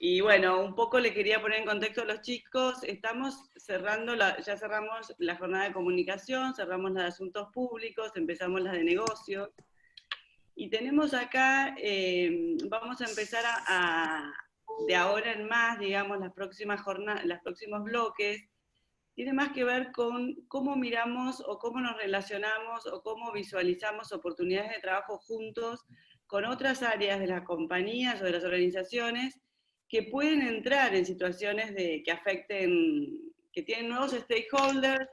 Y bueno, un poco le quería poner en contexto a los chicos, estamos cerrando, ya cerramos la jornada de comunicación, cerramos la de asuntos públicos, empezamos la de negocios, y tenemos acá, vamos a empezar de ahora en más, digamos, las próximas jornadas, los próximos bloques, tiene más que ver con cómo miramos o cómo nos relacionamos o cómo visualizamos oportunidades de trabajo juntos con otras áreas de las compañías o de las organizaciones que pueden entrar en situaciones que afecten, que tienen nuevos stakeholders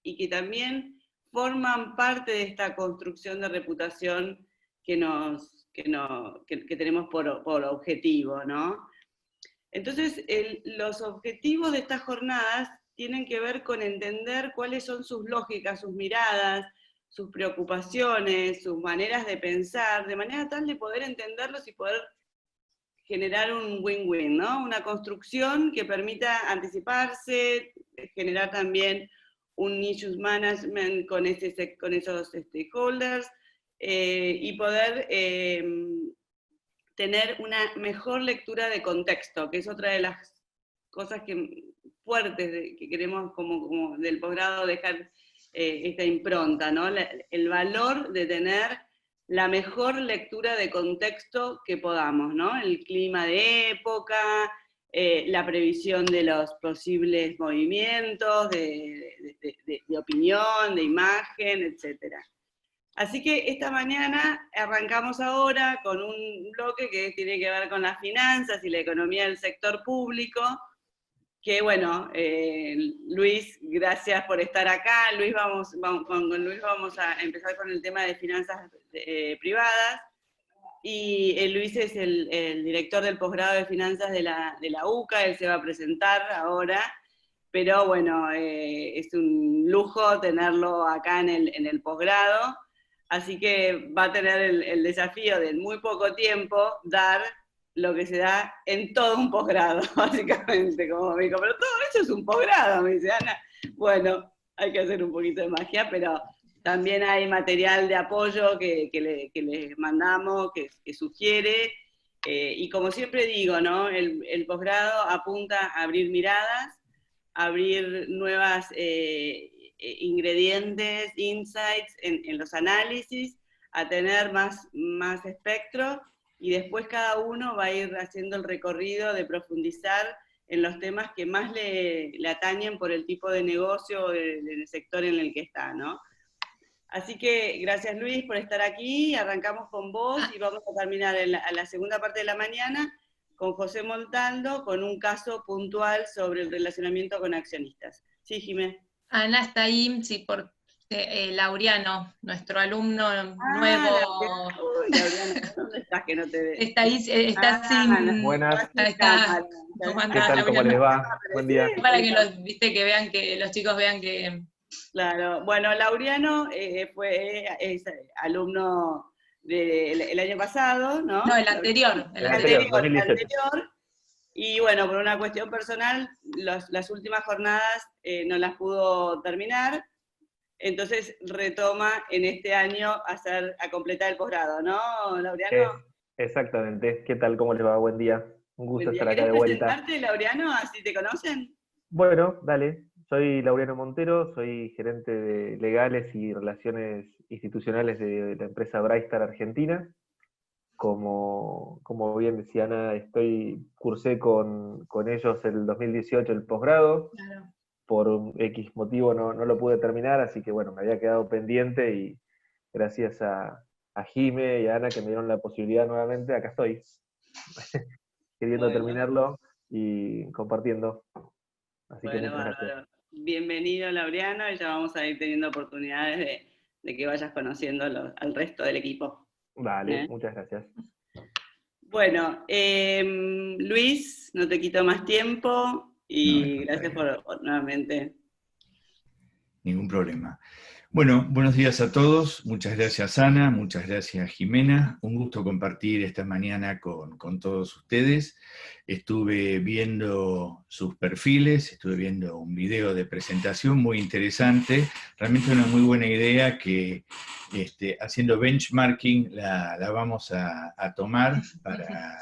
y que también forman parte de esta construcción de reputación que tenemos por objetivo, ¿no? Entonces, los objetivos de estas jornadas tienen que ver con entender cuáles son sus lógicas, sus miradas, sus preocupaciones, sus maneras de pensar, de manera tal de poder entenderlos y poder generar un win-win, ¿no? Una construcción que permita anticiparse, generar también un issues management con esos stakeholders y poder tener una mejor lectura de contexto, que es otra de las cosas fuertes que queremos como del posgrado dejar esta impronta, ¿no? El valor de tener la mejor lectura de contexto que podamos, ¿no? El clima de época, la previsión de los posibles movimientos, de opinión, de imagen, etc. Así que esta mañana arrancamos ahora con un bloque que tiene que ver con las finanzas y la economía del sector público, que bueno, Luis, gracias por estar acá. Luis, con Luis vamos a empezar con el tema de finanzas privadas, y Luis es el director del posgrado de finanzas de la UCA, él se va a presentar ahora, pero bueno, es un lujo tenerlo acá en el posgrado, así que va a tener el desafío de en muy poco tiempo dar lo que se da en todo un posgrado, básicamente, como me dijo, pero todo eso es un posgrado, me dice Ana. Bueno, hay que hacer un poquito de magia, pero también hay material de apoyo que le mandamos, que sugiere, y como siempre digo, ¿no? El posgrado apunta a abrir miradas, a abrir nuevas ingredientes, insights en los análisis, a tener más espectro, y después cada uno va a ir haciendo el recorrido de profundizar en los temas que más le atañen por el tipo de negocio o del sector en el que está, ¿no? Así que gracias Luis por estar aquí, arrancamos con vos y vamos a terminar a la segunda parte de la mañana con José Montaldo, con un caso puntual sobre el relacionamiento con accionistas. Sí, Jimé. Ana está ahí, sí, por Laureano, nuestro alumno nuevo. Laureano, ¿dónde estás que no te veo? Está ahí, está sin... Buenas. Está, ¿cómo ¿Qué tal? ¿Cómo les va? Buen día. Para que los chicos vean que... Claro, bueno, Laureano es alumno el año pasado, ¿no? No, el anterior. El anterior, 2018. El anterior. Y bueno, por una cuestión personal, las últimas jornadas no las pudo terminar, entonces retoma en este año a completar el posgrado, ¿no, Laureano? Exactamente. ¿Qué tal? ¿Cómo les va? Buen día. Un gusto estar acá de ¿Querés vuelta. presentarte, Laureano, así te conocen? Bueno, dale. Soy Laureano Montero, soy gerente de legales y relaciones institucionales de la empresa Brightstar Argentina. Como bien decía Ana, cursé con ellos el 2018 el posgrado. Claro. Por un X motivo no lo pude terminar, así que bueno, me había quedado pendiente y gracias a Jime y a Ana que me dieron la posibilidad nuevamente, acá estoy, queriendo terminarlo y compartiendo. Así que muchas gracias. Bienvenido, Laureano, y ya vamos a ir teniendo oportunidades de que vayas conociendo al resto del equipo. Vale, muchas gracias. Bueno, Luis, no te quito más tiempo y gracias por nuevamente. Ningún problema. Bueno, buenos días a todos. Muchas gracias, Ana. Muchas gracias, Jimena. Un gusto compartir esta mañana con todos ustedes. Estuve viendo sus perfiles, estuve viendo un video de presentación muy interesante. Realmente una muy buena idea que haciendo benchmarking la vamos a tomar para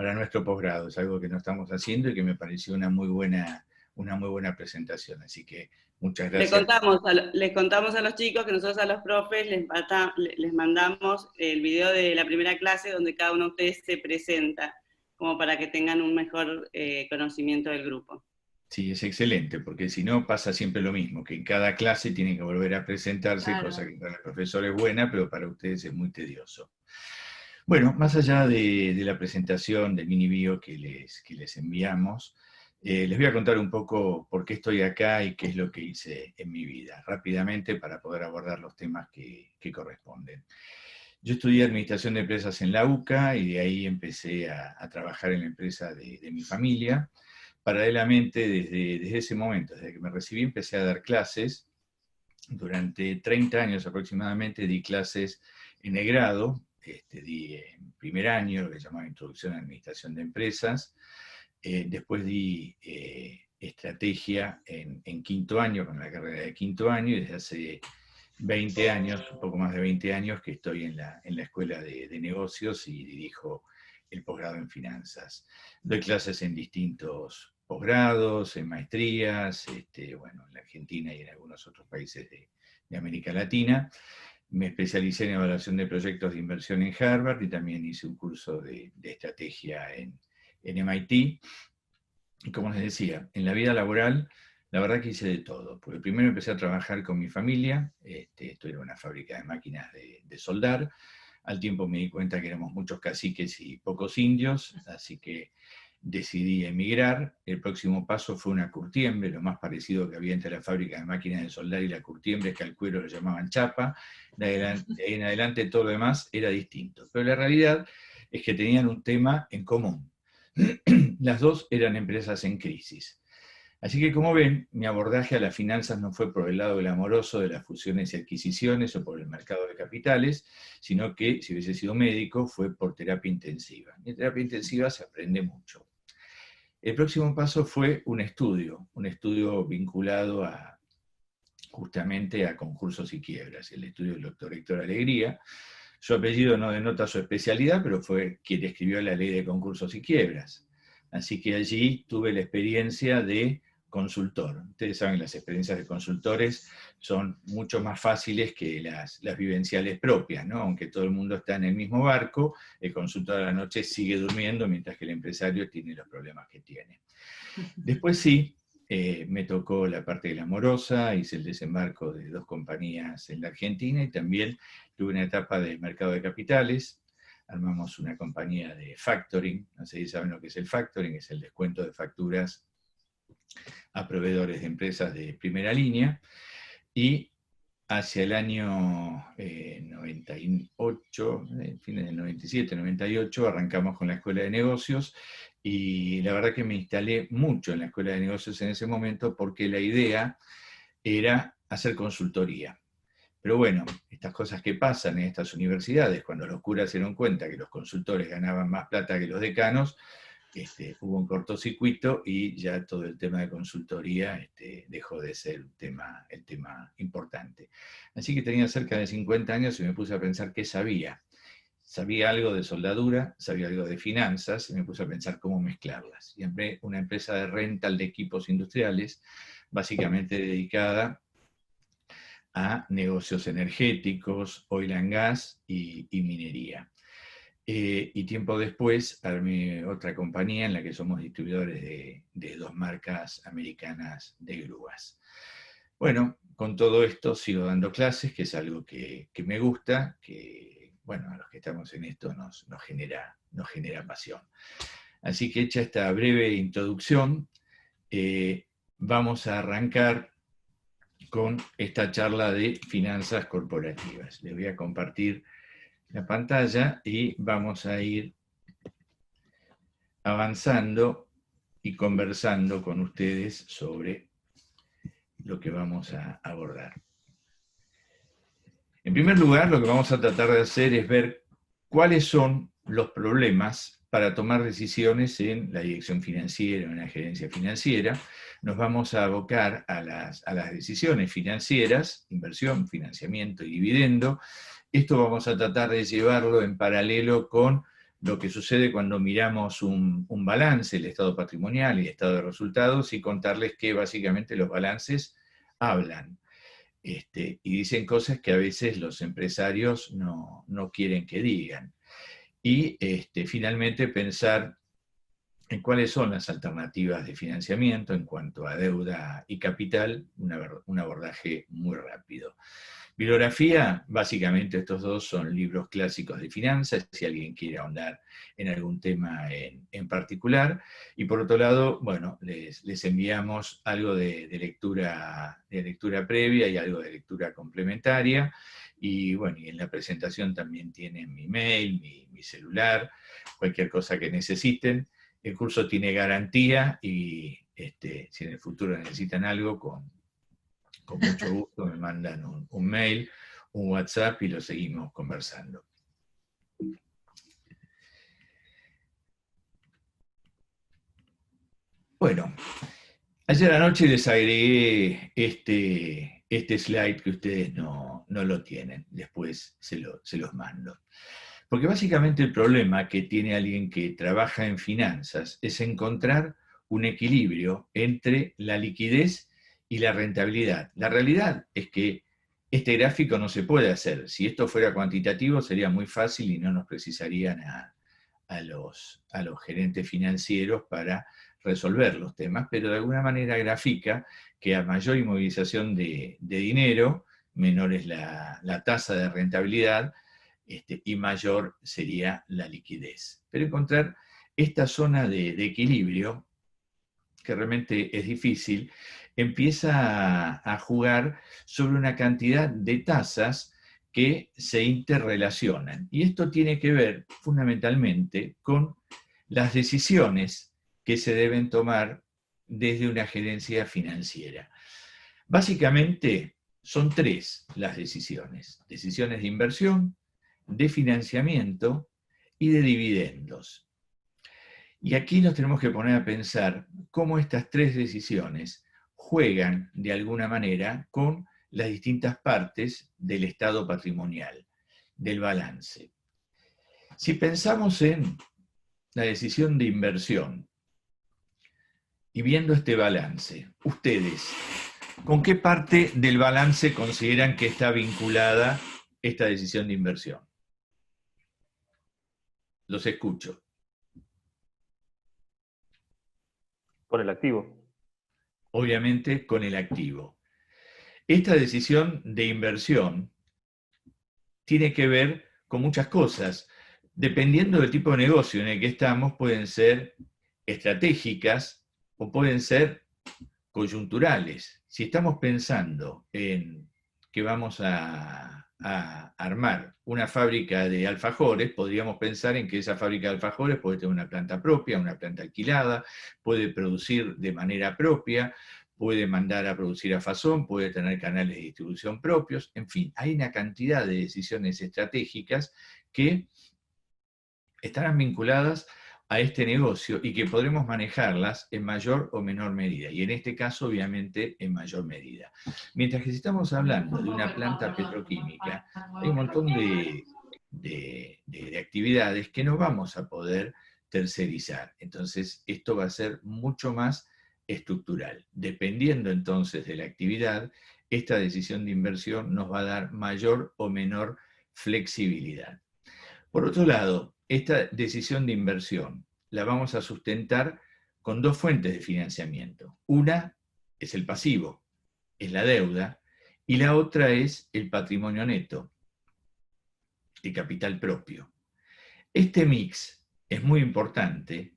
para nuestro posgrado. Es algo que no estamos haciendo y que me pareció una muy buena presentación. Así que muchas gracias. Les contamos a los chicos que nosotros a los profes les mandamos el video de la primera clase donde cada uno de ustedes se presenta, como para que tengan un mejor conocimiento del grupo. Sí, es excelente, porque si no pasa siempre lo mismo, que en cada clase tienen que volver a presentarse, Claro. cosa que para el profesor es buena, pero para ustedes es muy tedioso. Bueno, más allá de la presentación del mini bio que les enviamos, les voy a contar un poco por qué estoy acá y qué es lo que hice en mi vida, rápidamente para poder abordar los temas que corresponden. Yo estudié Administración de Empresas en la UCA y de ahí empecé a trabajar en la empresa de mi familia. Paralelamente, desde ese momento, desde que me recibí, empecé a dar clases. Durante 30 años aproximadamente di clases en el grado, di en primer año, lo que se llamaba Introducción a la Administración de Empresas. Después di estrategia en quinto año, con la carrera de quinto año, y desde hace 20 años, un poco más de 20 años, que estoy en la Escuela de Negocios y dirijo el posgrado en finanzas. Doy clases en distintos posgrados, en maestrías, bueno, en la Argentina y en algunos otros países de América Latina. Me especialicé en evaluación de proyectos de inversión en Harvard y también hice un curso de estrategia en MIT. Y como les decía, en la vida laboral, la verdad que hice de todo. Porque primero empecé a trabajar con mi familia, esto era una fábrica de máquinas de soldar. Al tiempo me di cuenta que éramos muchos caciques y pocos indios, así que decidí emigrar. El próximo paso fue una curtiembre, lo más parecido que había entre la fábrica de máquinas de soldar y la curtiembre es que al cuero lo llamaban chapa. De ahí en adelante todo lo demás era distinto. Pero la realidad es que tenían un tema en común. Las dos eran empresas en crisis. Así que, como ven, mi abordaje a las finanzas no fue por el lado glamoroso de las fusiones y adquisiciones o por el mercado de capitales, sino que, si hubiese sido médico, fue por terapia intensiva. Y en terapia intensiva se aprende mucho. El próximo paso fue un estudio vinculado justamente a concursos y quiebras, el estudio del doctor Héctor Alegría. Su apellido no denota su especialidad, pero fue quien escribió la ley de concursos y quiebras. Así que allí tuve la experiencia de consultor. Ustedes saben que las experiencias de consultores son mucho más fáciles que las vivenciales propias, ¿no? Aunque todo el mundo está en el mismo barco, el consultor a la noche sigue durmiendo mientras que el empresario tiene los problemas que tiene. Después sí, me tocó la parte glamorosa, hice el desembarco de 2 compañías en la Argentina y también tuve una etapa de mercado de capitales. Armamos una compañía de factoring, no sé si saben lo que es el factoring, es el descuento de facturas a proveedores de empresas de primera línea, y hacia el año 98, fines del 97, 98, arrancamos con la Escuela de Negocios, y la verdad que me instalé mucho en la Escuela de Negocios en ese momento porque la idea era hacer consultoría. Pero bueno, estas cosas que pasan en estas universidades, cuando los curas se dieron cuenta que los consultores ganaban más plata que los decanos, hubo un cortocircuito y ya todo el tema de consultoría dejó de ser el tema importante. Así que tenía cerca de 50 años y me puse a pensar qué sabía. Sabía algo de soldadura, sabía algo de finanzas, y me puse a pensar cómo mezclarlas. Y empecé una empresa de rental de equipos industriales, básicamente dedicada a negocios energéticos, oil and gas y minería. Y tiempo después armé otra compañía en la que somos distribuidores de 2 marcas americanas de grúas. Bueno, con todo esto sigo dando clases, que es algo que me gusta, que bueno, a los que estamos en esto nos genera pasión. Así que hecha esta breve introducción, vamos a arrancar con esta charla de finanzas corporativas. Les voy a compartir la pantalla y vamos a ir avanzando y conversando con ustedes sobre lo que vamos a abordar. En primer lugar, lo que vamos a tratar de hacer es ver cuáles son los problemas para tomar decisiones en la dirección financiera o en la gerencia financiera. Nos vamos a abocar a las decisiones financieras, inversión, financiamiento y dividendo. Esto vamos a tratar de llevarlo en paralelo con lo que sucede cuando miramos un balance, el estado patrimonial y el estado de resultados, y contarles que básicamente los balances hablan. Y dicen cosas que a veces los empresarios no quieren que digan. Y finalmente pensar en cuáles son las alternativas de financiamiento en cuanto a deuda y capital, un abordaje muy rápido. Bibliografía, básicamente estos dos son libros clásicos de finanzas, si alguien quiere ahondar en algún tema en particular. Y por otro lado, bueno, les enviamos algo de lectura previa y algo de lectura complementaria. Y bueno, y en la presentación también tienen mi mail, mi celular, cualquier cosa que necesiten. El curso tiene garantía y si en el futuro necesitan algo, con mucho gusto me mandan un mail, un WhatsApp y lo seguimos conversando. Bueno, ayer anoche les agregué este slide que ustedes no lo tienen, después se los mando. Porque básicamente el problema que tiene alguien que trabaja en finanzas es encontrar un equilibrio entre la liquidez y la rentabilidad. La realidad es que este gráfico no se puede hacer. Si esto fuera cuantitativo sería muy fácil y no nos precisarían a los gerentes financieros para resolver los temas, pero de alguna manera grafica que a mayor inmovilización de dinero, menor es la tasa de rentabilidad, y mayor sería la liquidez. Pero encontrar esta zona de equilibrio, que realmente es difícil, empieza a jugar sobre una cantidad de tasas que se interrelacionan. Y esto tiene que ver fundamentalmente con las decisiones que se deben tomar desde una gerencia financiera. Básicamente son tres las decisiones: decisiones de inversión, de financiamiento y de dividendos. Y aquí nos tenemos que poner a pensar cómo estas tres decisiones juegan de alguna manera con las distintas partes del estado patrimonial, del balance. Si pensamos en la decisión de inversión y viendo este balance, ustedes, ¿con qué parte del balance consideran que está vinculada esta decisión de inversión? Los escucho. Con el activo. Obviamente con el activo. Esta decisión de inversión tiene que ver con muchas cosas. Dependiendo del tipo de negocio en el que estamos, pueden ser estratégicas o pueden ser coyunturales. Si estamos pensando en que vamos a armar una fábrica de alfajores, podríamos pensar en que esa fábrica de alfajores puede tener una planta propia, una planta alquilada, puede producir de manera propia, puede mandar a producir a Fasón, puede tener canales de distribución propios, en fin, hay una cantidad de decisiones estratégicas que estarán vinculadas a este negocio y que podremos manejarlas en mayor o menor medida, y en este caso obviamente en mayor medida. Mientras que si estamos hablando de una planta petroquímica, hay un montón de actividades que no vamos a poder tercerizar. Entonces esto va a ser mucho más estructural. Dependiendo entonces de la actividad, esta decisión de inversión nos va a dar mayor o menor flexibilidad. Por otro lado, esta decisión de inversión la vamos a sustentar con dos fuentes de financiamiento. Una es el pasivo, es la deuda, y la otra es el patrimonio neto, el capital propio. Este mix es muy importante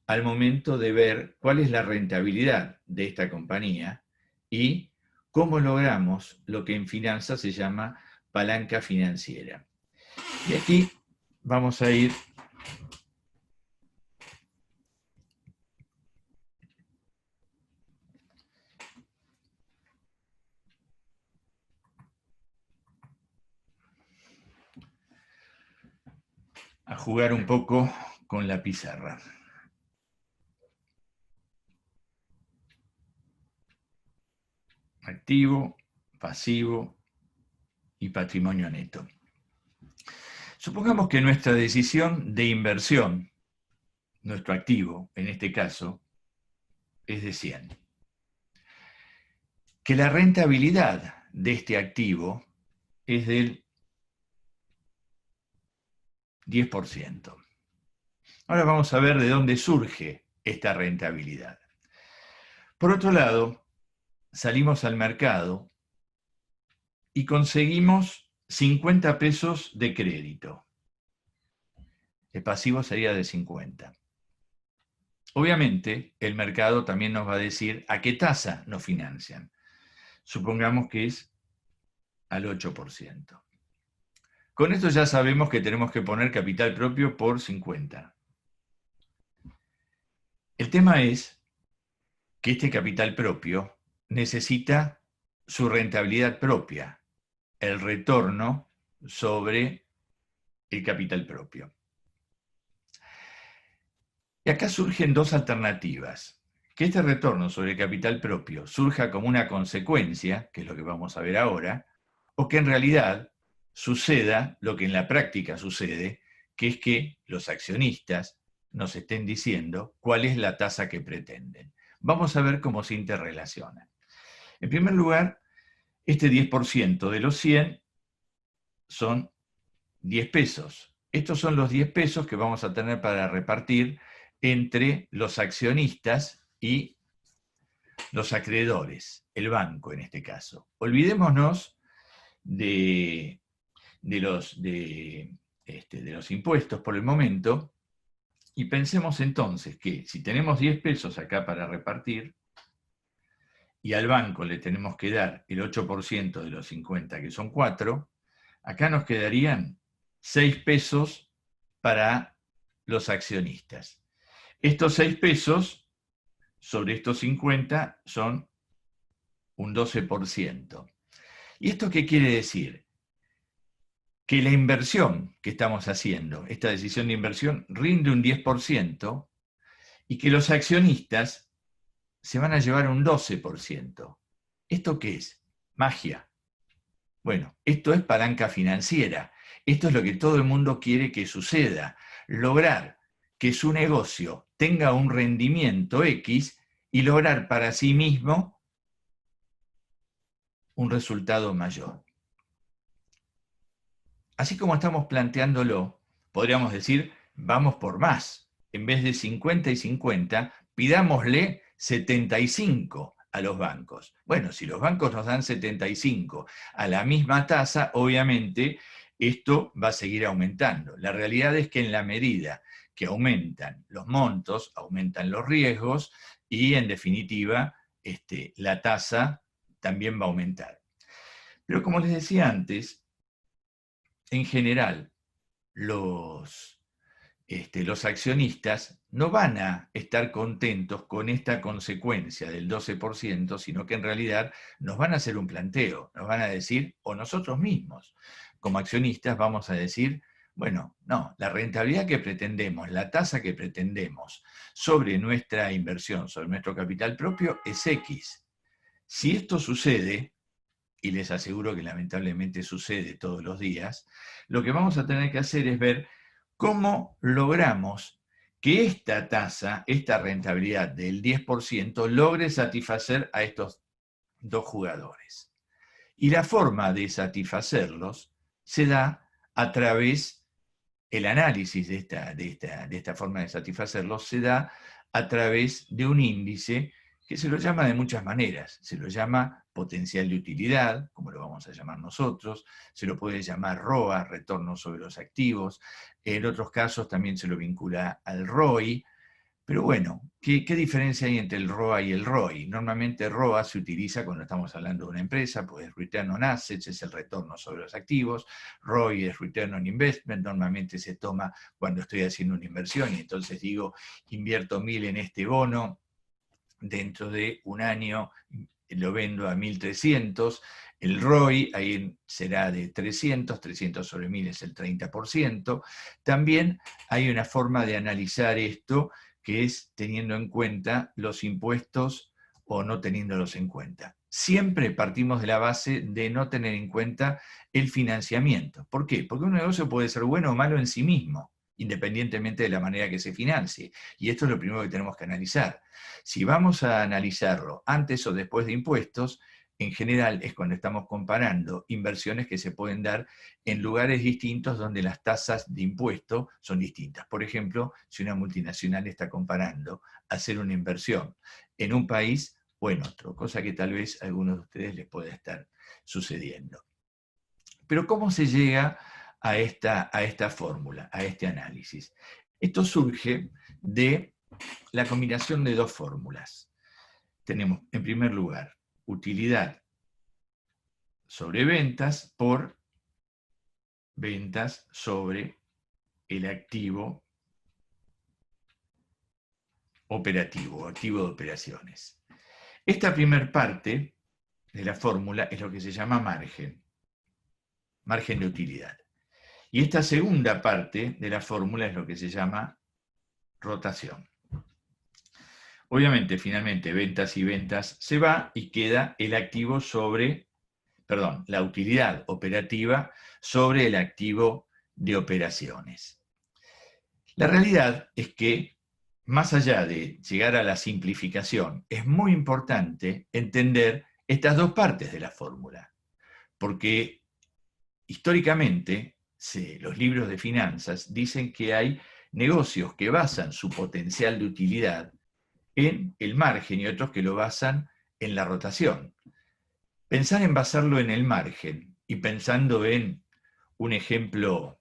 al momento de ver cuál es la rentabilidad de esta compañía y cómo logramos lo que en finanzas se llama palanca financiera. Y aquí vamos a ir a jugar un poco con la pizarra. Activo, pasivo y patrimonio neto. Supongamos que nuestra decisión de inversión, nuestro activo, en este caso, es de 100. Que la rentabilidad de este activo es del 10%. Ahora vamos a ver de dónde surge esta rentabilidad. Por otro lado, salimos al mercado y conseguimos 50 pesos de crédito. El pasivo sería de 50. Obviamente, el mercado también nos va a decir a qué tasa nos financian. Supongamos que es al 8%. Con esto ya sabemos que tenemos que poner capital propio por 50. El tema es que este capital propio necesita su rentabilidad propia, el retorno sobre el capital propio. Y acá surgen dos alternativas. Que este retorno sobre el capital propio surja como una consecuencia, que es lo que vamos a ver ahora, o que en realidad suceda lo que en la práctica sucede, que es que los accionistas nos estén diciendo cuál es la tasa que pretenden. Vamos a ver cómo se interrelacionan. En primer lugar, este 10% de los 100 son 10 pesos. Estos son los 10 pesos que vamos a tener para repartir entre los accionistas y los acreedores, el banco en este caso. Olvidémonos de los impuestos por el momento y pensemos entonces que si tenemos 10 pesos acá para repartir y al banco le tenemos que dar el 8% de los 50, que son 4, acá nos quedarían 6 pesos para los accionistas. Estos 6 pesos sobre estos 50 son un 12%. ¿Y esto qué quiere decir? Que la inversión que estamos haciendo, esta decisión de inversión, rinde un 10% y que los accionistas se van a llevar un 12%. ¿Esto qué es? Magia. Bueno, esto es palanca financiera. Esto es lo que todo el mundo quiere que suceda. Lograr que su negocio tenga un rendimiento X y lograr para sí mismo un resultado mayor. Así como estamos planteándolo, podríamos decir, vamos por más. En vez de 50 y 50, pidámosle 75 a los bancos. Bueno, si los bancos nos dan 75 a la misma tasa, obviamente esto va a seguir aumentando. La realidad es que en la medida que aumentan los montos, aumentan los riesgos y en definitiva la tasa también va a aumentar. Pero como les decía antes, en general los accionistas no van a estar contentos con esta consecuencia del 12%, sino que en realidad nos van a hacer un planteo, nos van a decir, o nosotros mismos como accionistas vamos a decir, bueno, no, la rentabilidad que pretendemos, la tasa que pretendemos sobre nuestra inversión, sobre nuestro capital propio es X. Si esto sucede, y les aseguro que lamentablemente sucede todos los días, lo que vamos a tener que hacer es ver cómo logramos que esta tasa, esta rentabilidad del 10%, logre satisfacer a estos dos jugadores. Y la forma de satisfacerlos se da a través, el análisis de esta forma de satisfacerlos se da a través de un índice que se lo llama de muchas maneras. Se lo llama potencial de utilidad, como lo vamos a llamar nosotros, se lo puede llamar ROA, retorno sobre los activos, en otros casos también se lo vincula al ROI, pero bueno, ¿qué diferencia hay entre el ROA y el ROI? Normalmente ROA se utiliza cuando estamos hablando de una empresa, pues Return on Assets es el retorno sobre los activos, ROI es Return on Investment, normalmente se toma cuando estoy haciendo una inversión y entonces digo, invierto 1.000 en este bono, dentro de un año lo vendo a 1.300, el ROI ahí será de 300 sobre 1.000 es el 30%. También hay una forma de analizar esto que es teniendo en cuenta los impuestos o no teniéndolos en cuenta. siempre partimos de la base de no tener en cuenta el financiamiento. ¿Por qué? Porque un negocio puede ser bueno o malo en sí mismo, independientemente de la manera que se financie. Y esto es lo primero que tenemos que analizar. Si vamos a analizarlo antes o después de impuestos, en general es cuando estamos comparando inversiones que se pueden dar en lugares distintos donde las tasas de impuesto son distintas. Por ejemplo, si una multinacional está comparando hacer una inversión en un país o en otro, cosa que tal vez a algunos de ustedes les pueda estar sucediendo. Pero ¿cómo se llega a esta fórmula, a este análisis? Esto surge de la combinación de dos fórmulas. Tenemos, en primer lugar, utilidad sobre ventas por ventas sobre el activo operativo, activo de operaciones. Esta primera parte de la fórmula es lo que se llama margen de utilidad. Y esta segunda parte de la fórmula es lo que se llama rotación. Obviamente, finalmente, ventas y ventas se va y queda el activo sobre, perdón, la utilidad operativa sobre el activo de operaciones. La realidad es que, más allá de llegar a la simplificación, es muy importante entender estas dos partes de la fórmula, porque históricamente los libros de finanzas dicen que hay negocios que basan su potencial de utilidad en el margen y otros que lo basan en la rotación. Pensar en basarlo en el margen y pensando en un ejemplo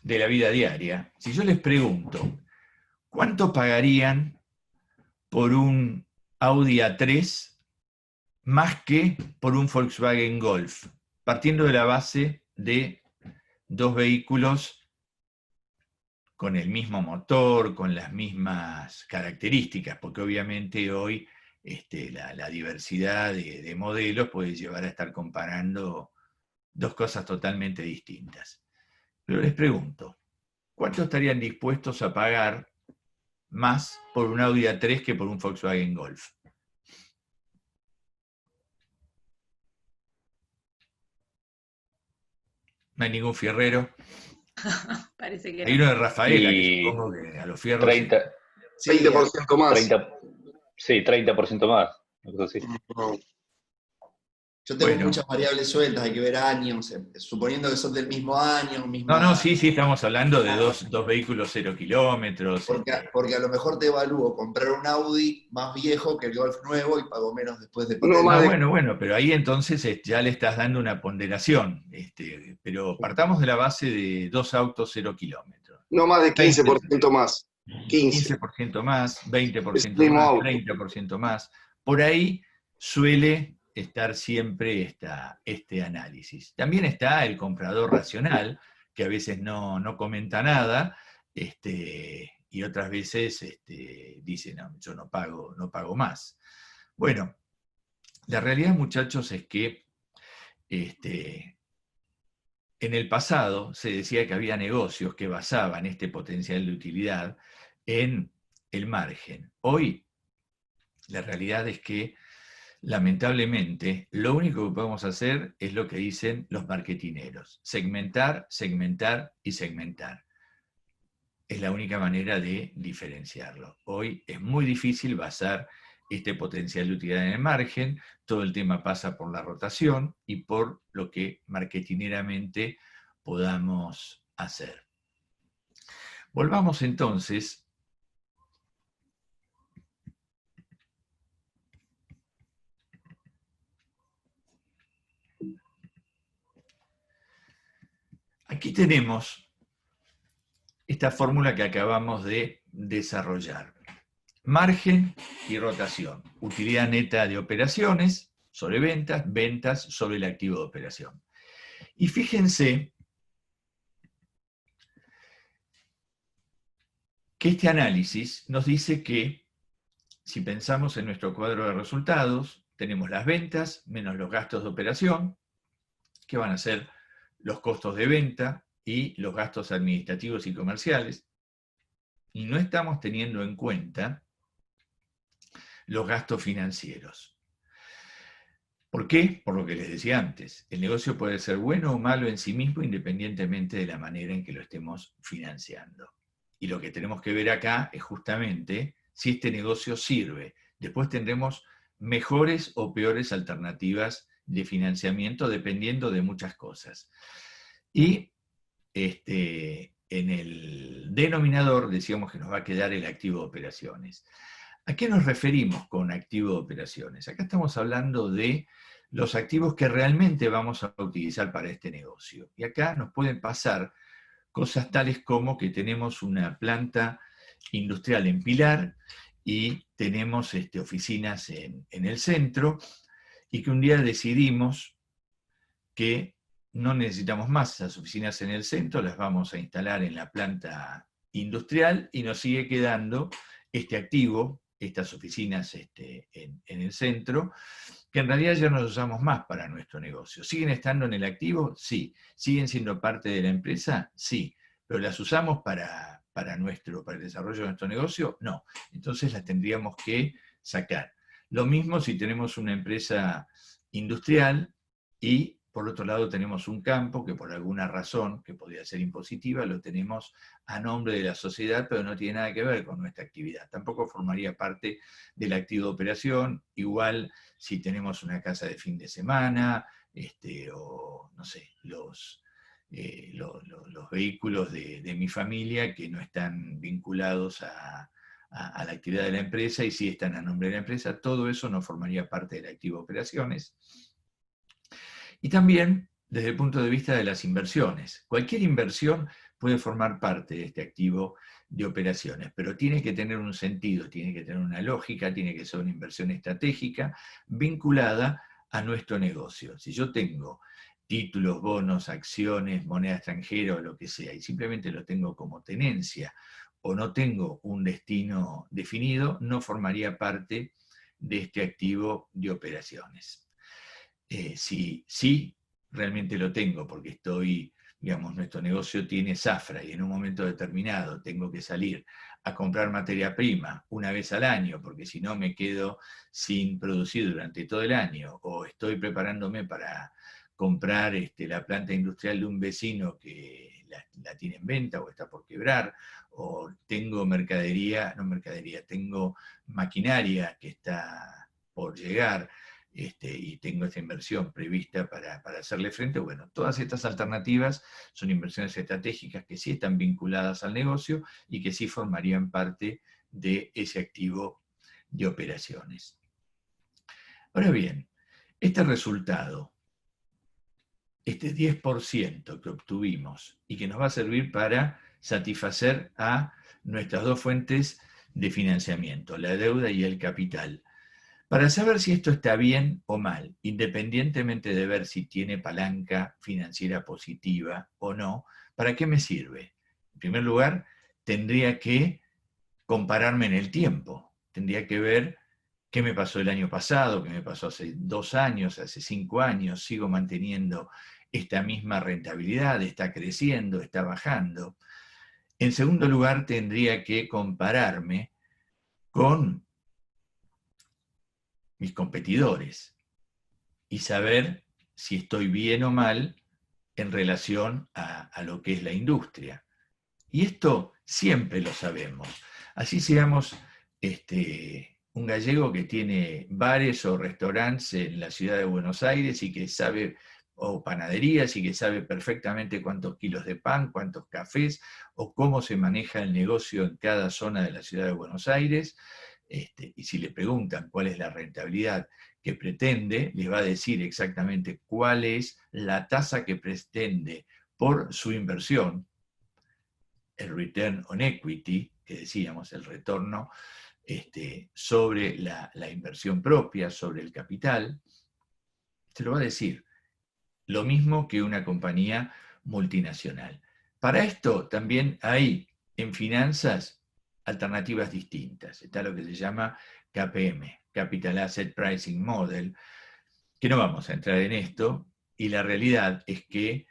de la vida diaria. Si yo les pregunto, ¿cuánto pagarían por un Audi A3 más que por un Volkswagen Golf? Partiendo de la base de dos vehículos con el mismo motor, con las mismas características, porque obviamente hoy la diversidad de modelos puede llevar a estar comparando dos cosas totalmente distintas. Pero les pregunto, ¿cuánto estarían dispuestos a pagar más por un Audi A3 que por un Volkswagen Golf? No hay ningún fierrero. Parece que Hay no. uno de Rafaela, que Y supongo que a los fierros... 30, Sí, 20% más. 30, sí, 30% más. Algo así. No. Yo tengo Bueno. muchas variables sueltas, hay que ver años, suponiendo que son del mismo año, misma... No, sí, estamos hablando de dos vehículos 0 kilómetros. Porque a lo mejor te evalúo comprar un Audi más viejo que el Golf nuevo y pago menos después de No, patente. bueno, pero ahí entonces ya le estás dando una ponderación. Pero partamos de la base de dos autos 0 kilómetros. No más de 15% más. 15% más, 20% mismo más, auto. 30% más. Por ahí suele estar siempre este análisis. También está el comprador racional, que a veces no comenta nada, y otras veces dice, no, yo no pago más. Bueno, la realidad, muchachos, es que en el pasado se decía que había negocios que basaban este potencial de utilidad en el margen. Hoy, la realidad es que, lamentablemente, lo único que podemos hacer es lo que dicen los marketineros: segmentar, segmentar y segmentar. Es la única manera de diferenciarlo. Hoy es muy difícil basar este potencial de utilidad en el margen, todo el tema pasa por la rotación y por lo que marketineramente podamos hacer. Volvamos entonces aquí tenemos esta fórmula que acabamos de desarrollar. Margen y rotación. Utilidad neta de operaciones sobre ventas, ventas sobre el activo de operación. Y fíjense que este análisis nos dice que, si pensamos en nuestro cuadro de resultados, tenemos las ventas menos los gastos de operación, que van a ser los costos de venta y los gastos administrativos y comerciales. y no estamos teniendo en cuenta los gastos financieros. ¿Por qué? Por lo que les decía antes. El negocio puede ser bueno o malo en sí mismo independientemente de la manera en que lo estemos financiando. Y lo que tenemos que ver acá es justamente si este negocio sirve. Después tendremos mejores o peores alternativas de financiamiento dependiendo de muchas cosas. Y en el denominador decíamos que nos va a quedar el activo de operaciones. ¿A qué nos referimos con activo de operaciones? Acá estamos hablando de los activos que realmente vamos a utilizar para este negocio. Y acá nos pueden pasar cosas tales como que tenemos una planta industrial en Pilar y tenemos oficinas en el centro, y que un día decidimos que no necesitamos más esas oficinas en el centro, las vamos a instalar en la planta industrial y nos sigue quedando este activo, estas oficinas en el centro, que en realidad ya no las usamos más para nuestro negocio. ¿Siguen estando en el activo? Sí. ¿Siguen siendo parte de la empresa? Sí. ¿Pero las usamos para el desarrollo de nuestro negocio? No. Entonces las tendríamos que sacar. Lo mismo si tenemos una empresa industrial y por otro lado tenemos un campo que por alguna razón, que podría ser impositiva, lo tenemos a nombre de la sociedad, pero no tiene nada que ver con nuestra actividad. Tampoco formaría parte del activo de operación. Igual si tenemos una casa de fin de semana, o no sé, los vehículos de mi familia que no están vinculados a la actividad de la empresa y sí están a nombre de la empresa, todo eso no formaría parte del activo de operaciones. Y también desde el punto de vista de las inversiones. Cualquier inversión puede formar parte de este activo de operaciones, pero tiene que tener un sentido, tiene que tener una lógica, tiene que ser una inversión estratégica vinculada a nuestro negocio. Si yo tengo títulos, bonos, acciones, moneda extranjera o lo que sea, y simplemente lo tengo como tenencia o no tengo un destino definido, no formaría parte de este activo de operaciones. Si realmente lo tengo porque nuestro negocio tiene zafra y en un momento determinado tengo que salir a comprar materia prima una vez al año, porque si no me quedo sin producir durante todo el año, o estoy preparándome para comprar la planta industrial de un vecino que la tiene en venta o está por quebrar, o tengo tengo maquinaria que está por llegar, y tengo esta inversión prevista para hacerle frente, bueno, todas estas alternativas son inversiones estratégicas que sí están vinculadas al negocio y que sí formarían parte de ese activo de operaciones. Ahora bien, este resultado, este 10% que obtuvimos y que nos va a servir para satisfacer a nuestras dos fuentes de financiamiento, la deuda y el capital. Para saber si esto está bien o mal, independientemente de ver si tiene palanca financiera positiva o no, ¿para qué me sirve? En primer lugar, tendría que compararme en el tiempo. Tendría que ver qué me pasó el año pasado, qué me pasó hace 2 años, hace 5 años, sigo manteniendo esta misma rentabilidad, está creciendo, está bajando. En segundo lugar, tendría que compararme con mis competidores y saber si estoy bien o mal en relación a lo que es la industria. Y esto siempre lo sabemos. Así seamos un gallego que tiene bares o restaurantes en la ciudad de Buenos Aires y que sabe, o panaderías, y que sabe perfectamente cuántos kilos de pan, cuántos cafés, o cómo se maneja el negocio en cada zona de la ciudad de Buenos Aires. Y si le preguntan cuál es la rentabilidad que pretende, les va a decir exactamente cuál es la tasa que pretende por su inversión, el return on equity, que decíamos, el retorno sobre la inversión propia, sobre el capital. Se lo va a decir. Lo mismo que una compañía multinacional. Para esto también hay en finanzas alternativas distintas. Está lo que se llama KPM, Capital Asset Pricing Model, que no vamos a entrar en esto, y la realidad es que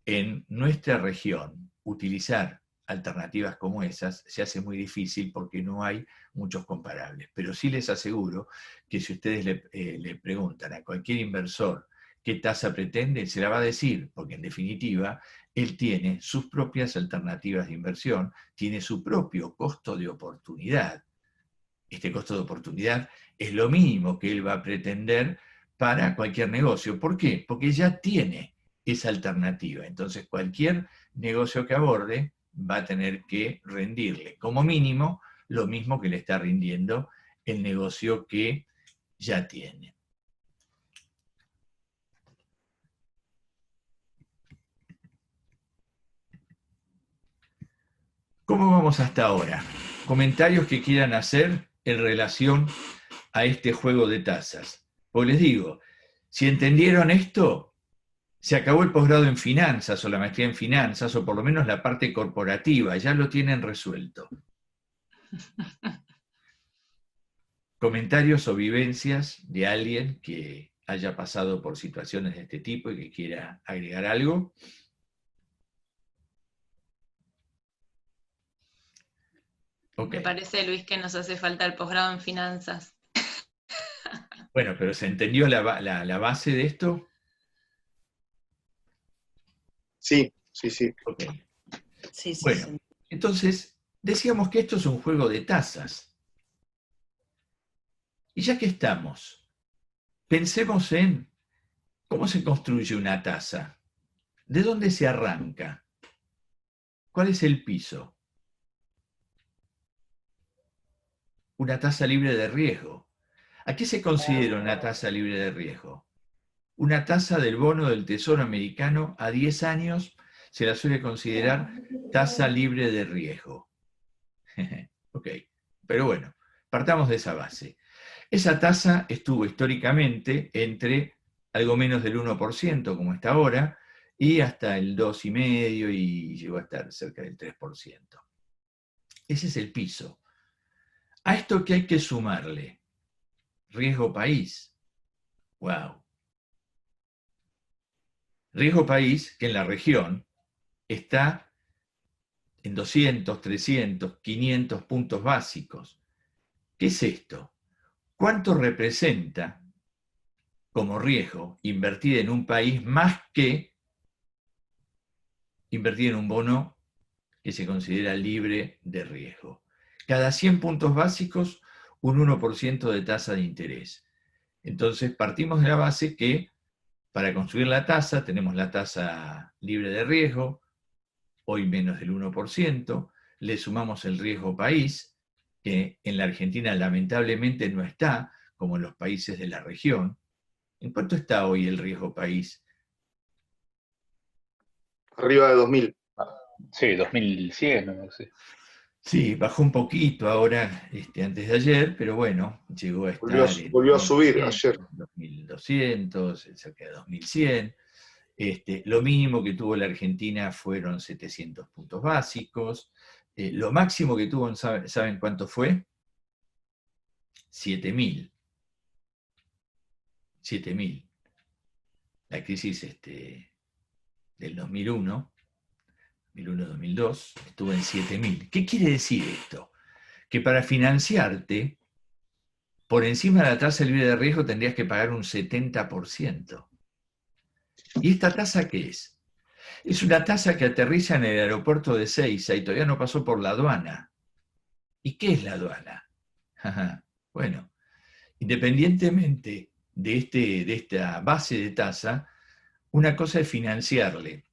en nuestra región utilizar alternativas como esas, se hace muy difícil porque no hay muchos comparables. Pero sí les aseguro que si ustedes le preguntan a cualquier inversor qué tasa pretende, se la va a decir, porque en definitiva, él tiene sus propias alternativas de inversión, tiene su propio costo de oportunidad. Este costo de oportunidad es lo mínimo que él va a pretender para cualquier negocio. ¿Por qué? Porque ya tiene esa alternativa. Entonces, cualquier negocio que aborde va a tener que rendirle, como mínimo, lo mismo que le está rindiendo el negocio que ya tiene. ¿Cómo vamos hasta ahora? Comentarios que quieran hacer en relación a este juego de tasas. Pues les digo, si entendieron esto, se acabó el posgrado en finanzas o la maestría en finanzas, o por lo menos la parte corporativa, ya lo tienen resuelto. Comentarios o vivencias de alguien que haya pasado por situaciones de este tipo y que quiera agregar algo. Okay. Me parece, Luis, que nos hace falta el posgrado en finanzas. Bueno, pero ¿se entendió la base de esto? Sí, sí, sí. Okay. Sí, sí, bueno, sí. Entonces, decíamos que esto es un juego de tazas. Y ya que estamos, pensemos en cómo se construye una taza. ¿De dónde se arranca? ¿Cuál es el piso? Una tasa libre de riesgo. ¿A qué se considera una tasa libre de riesgo? Una tasa del bono del Tesoro americano a 10 años se la suele considerar tasa libre de riesgo. Ok, pero bueno, partamos de esa base. Esa tasa estuvo históricamente entre algo menos del 1%, como está ahora, y hasta el 2,5% y llegó a estar cerca del 3%. Ese es el piso. A esto que hay que sumarle riesgo país. ¡Wow! Riesgo país que en la región está en 200, 300, 500 puntos básicos. ¿Qué es esto? ¿Cuánto representa como riesgo invertir en un país más que invertir en un bono que se considera libre de riesgo? Cada 100 puntos básicos, un 1% de tasa de interés. Entonces partimos de la base que para construir la tasa tenemos la tasa libre de riesgo, hoy menos del 1%, le sumamos el riesgo país, que en la Argentina lamentablemente no está, como en los países de la región. ¿En cuánto está hoy el riesgo país? Arriba de 2000. Sí, 2100, no sé. Sí, bajó un poquito ahora, antes de ayer, pero bueno, llegó a estar Volvió a subir 2100, ayer. 2200, cerca de 2100. Lo mínimo que tuvo la Argentina fueron 700 puntos básicos. Lo máximo que tuvo, ¿saben cuánto fue? 7000. 7000. La crisis del 2001, 2001-2002, estuvo en 7000. ¿Qué quiere decir esto? Que para financiarte, por encima de la tasa libre de riesgo tendrías que pagar un 70%. ¿Y esta tasa qué es? Es una tasa que aterriza en el aeropuerto de Ezeiza y todavía no pasó por la aduana. ¿Y qué es la aduana? Bueno, independientemente de esta base de tasa, una cosa es financiarle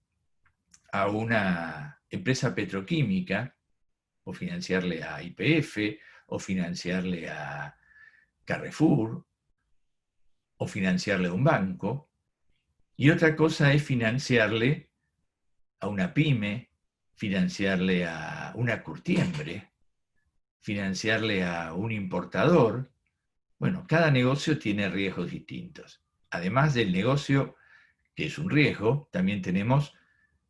a una empresa petroquímica, o financiarle a YPF, o financiarle a Carrefour, o financiarle a un banco, y otra cosa es financiarle a una pyme, financiarle a una curtiembre, financiarle a un importador. Bueno, cada negocio tiene riesgos distintos. Además del negocio, que es un riesgo, también tenemos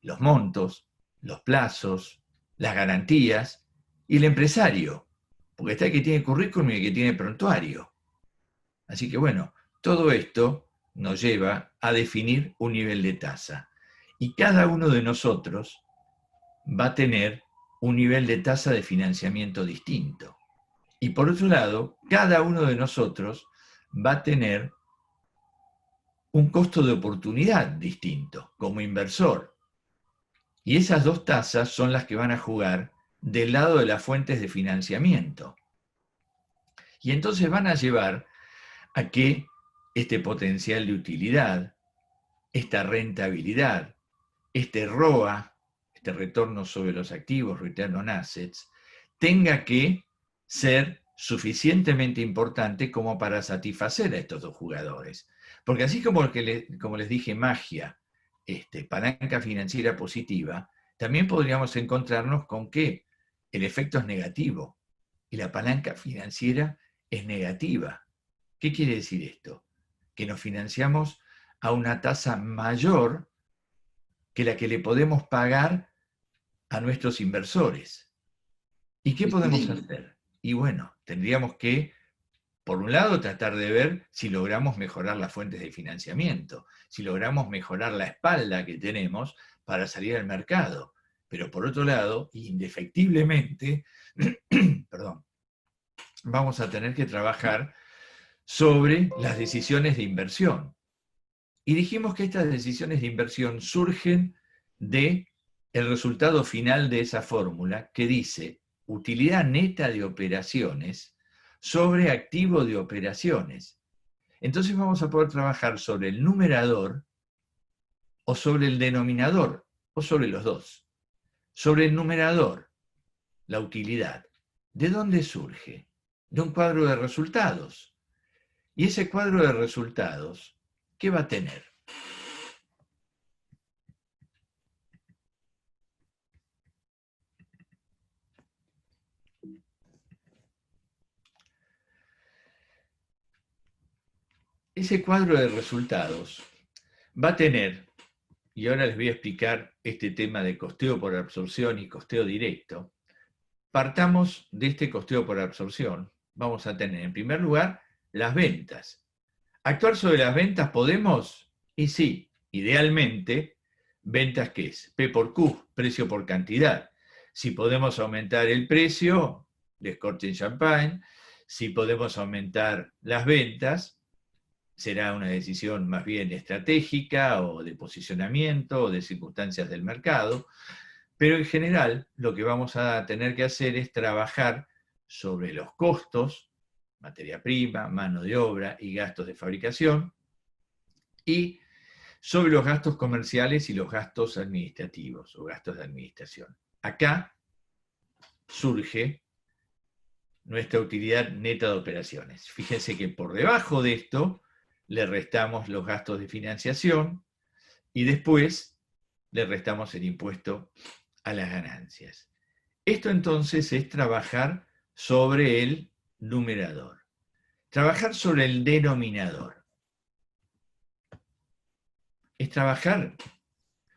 los montos, los plazos, las garantías y el empresario, porque está el que tiene currículum y el que tiene prontuario. Así que bueno, todo esto nos lleva a definir un nivel de tasa. Y cada uno de nosotros va a tener un nivel de tasa de financiamiento distinto. Y por otro lado, cada uno de nosotros va a tener un costo de oportunidad distinto como inversor. Y esas dos tasas son las que van a jugar del lado de las fuentes de financiamiento. Y entonces van a llevar a que este potencial de utilidad, esta rentabilidad, este ROA, este retorno sobre los activos, Return on Assets, tenga que ser suficientemente importante como para satisfacer a estos dos jugadores. Porque así como les dije, magia, palanca financiera positiva, también podríamos encontrarnos con que el efecto es negativo y la palanca financiera es negativa. ¿Qué quiere decir esto? Que nos financiamos a una tasa mayor que la que le podemos pagar a nuestros inversores. ¿Y qué podemos hacer? Y bueno, tendríamos que, por un lado, tratar de ver si logramos mejorar las fuentes de financiamiento, si logramos mejorar la espalda que tenemos para salir al mercado. Pero por otro lado, indefectiblemente, perdón, vamos a tener que trabajar sobre las decisiones de inversión. Y dijimos que estas decisiones de inversión surgen del resultado final de esa fórmula que dice utilidad neta de operaciones sobre activo de operaciones. Entonces vamos a poder trabajar sobre el numerador o sobre el denominador o sobre los dos. Sobre el numerador, la utilidad. ¿De dónde surge? De un cuadro de resultados. Y ese cuadro de resultados, ¿qué va a tener? Ese cuadro de resultados va a tener, y ahora les voy a explicar este tema de costeo por absorción y costeo directo. Partamos de este costeo por absorción. Vamos a tener en primer lugar las ventas. ¿Actuar sobre las ventas podemos? Y sí, idealmente, ventas ¿qué es? P por Q, precio por cantidad. Si podemos aumentar el precio, descorchen champagne. Si podemos aumentar las ventas, será una decisión más bien estratégica o de posicionamiento o de circunstancias del mercado. Pero en general, lo que vamos a tener que hacer es trabajar sobre los costos, materia prima, mano de obra y gastos de fabricación, y sobre los gastos comerciales y los gastos administrativos o gastos de administración. Acá surge nuestra utilidad neta de operaciones. Fíjense que por debajo de esto le restamos los gastos de financiación y después le restamos el impuesto a las ganancias. Esto entonces es trabajar sobre el numerador. Trabajar sobre el denominador es trabajar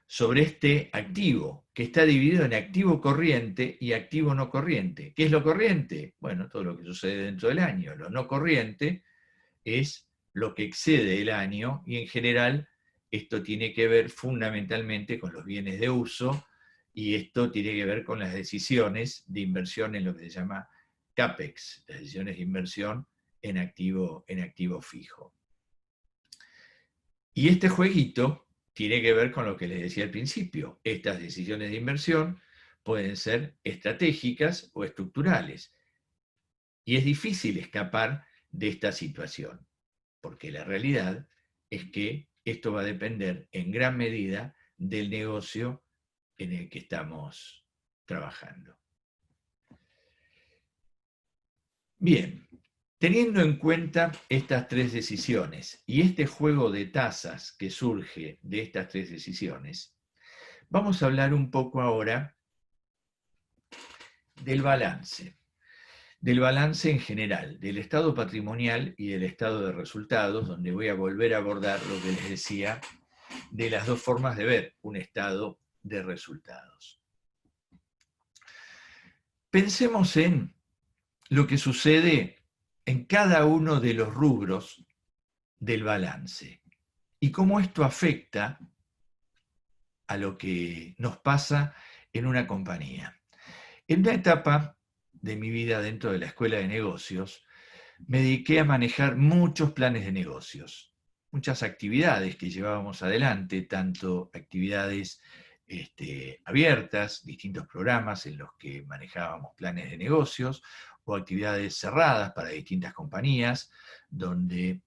sobre este activo que está dividido en activo corriente y activo no corriente. ¿Qué es lo corriente? Bueno, todo lo que sucede dentro del año. Lo no corriente es lo que excede el año y en general esto tiene que ver fundamentalmente con los bienes de uso y esto tiene que ver con las decisiones de inversión en lo que se llama CAPEX, las decisiones de inversión en activo fijo. Y este jueguito tiene que ver con lo que les decía al principio. Estas decisiones de inversión pueden ser estratégicas o estructurales. Y es difícil escapar de esta situación, porque la realidad es que esto va a depender en gran medida del negocio en el que estamos trabajando. Bien, teniendo en cuenta estas tres decisiones y este juego de tasas que surge de estas tres decisiones, vamos a hablar un poco ahora del balance en general, del estado patrimonial y del estado de resultados, donde voy a volver a abordar lo que les decía de las dos formas de ver un estado de resultados. Pensemos en lo que sucede en cada uno de los rubros del balance y cómo esto afecta a lo que nos pasa en una compañía. En una etapa de mi vida dentro de la escuela de negocios, me dediqué a manejar muchos planes de negocios, muchas actividades que llevábamos adelante, tanto actividades abiertas, distintos programas en los que manejábamos planes de negocios, o actividades cerradas para distintas compañías, donde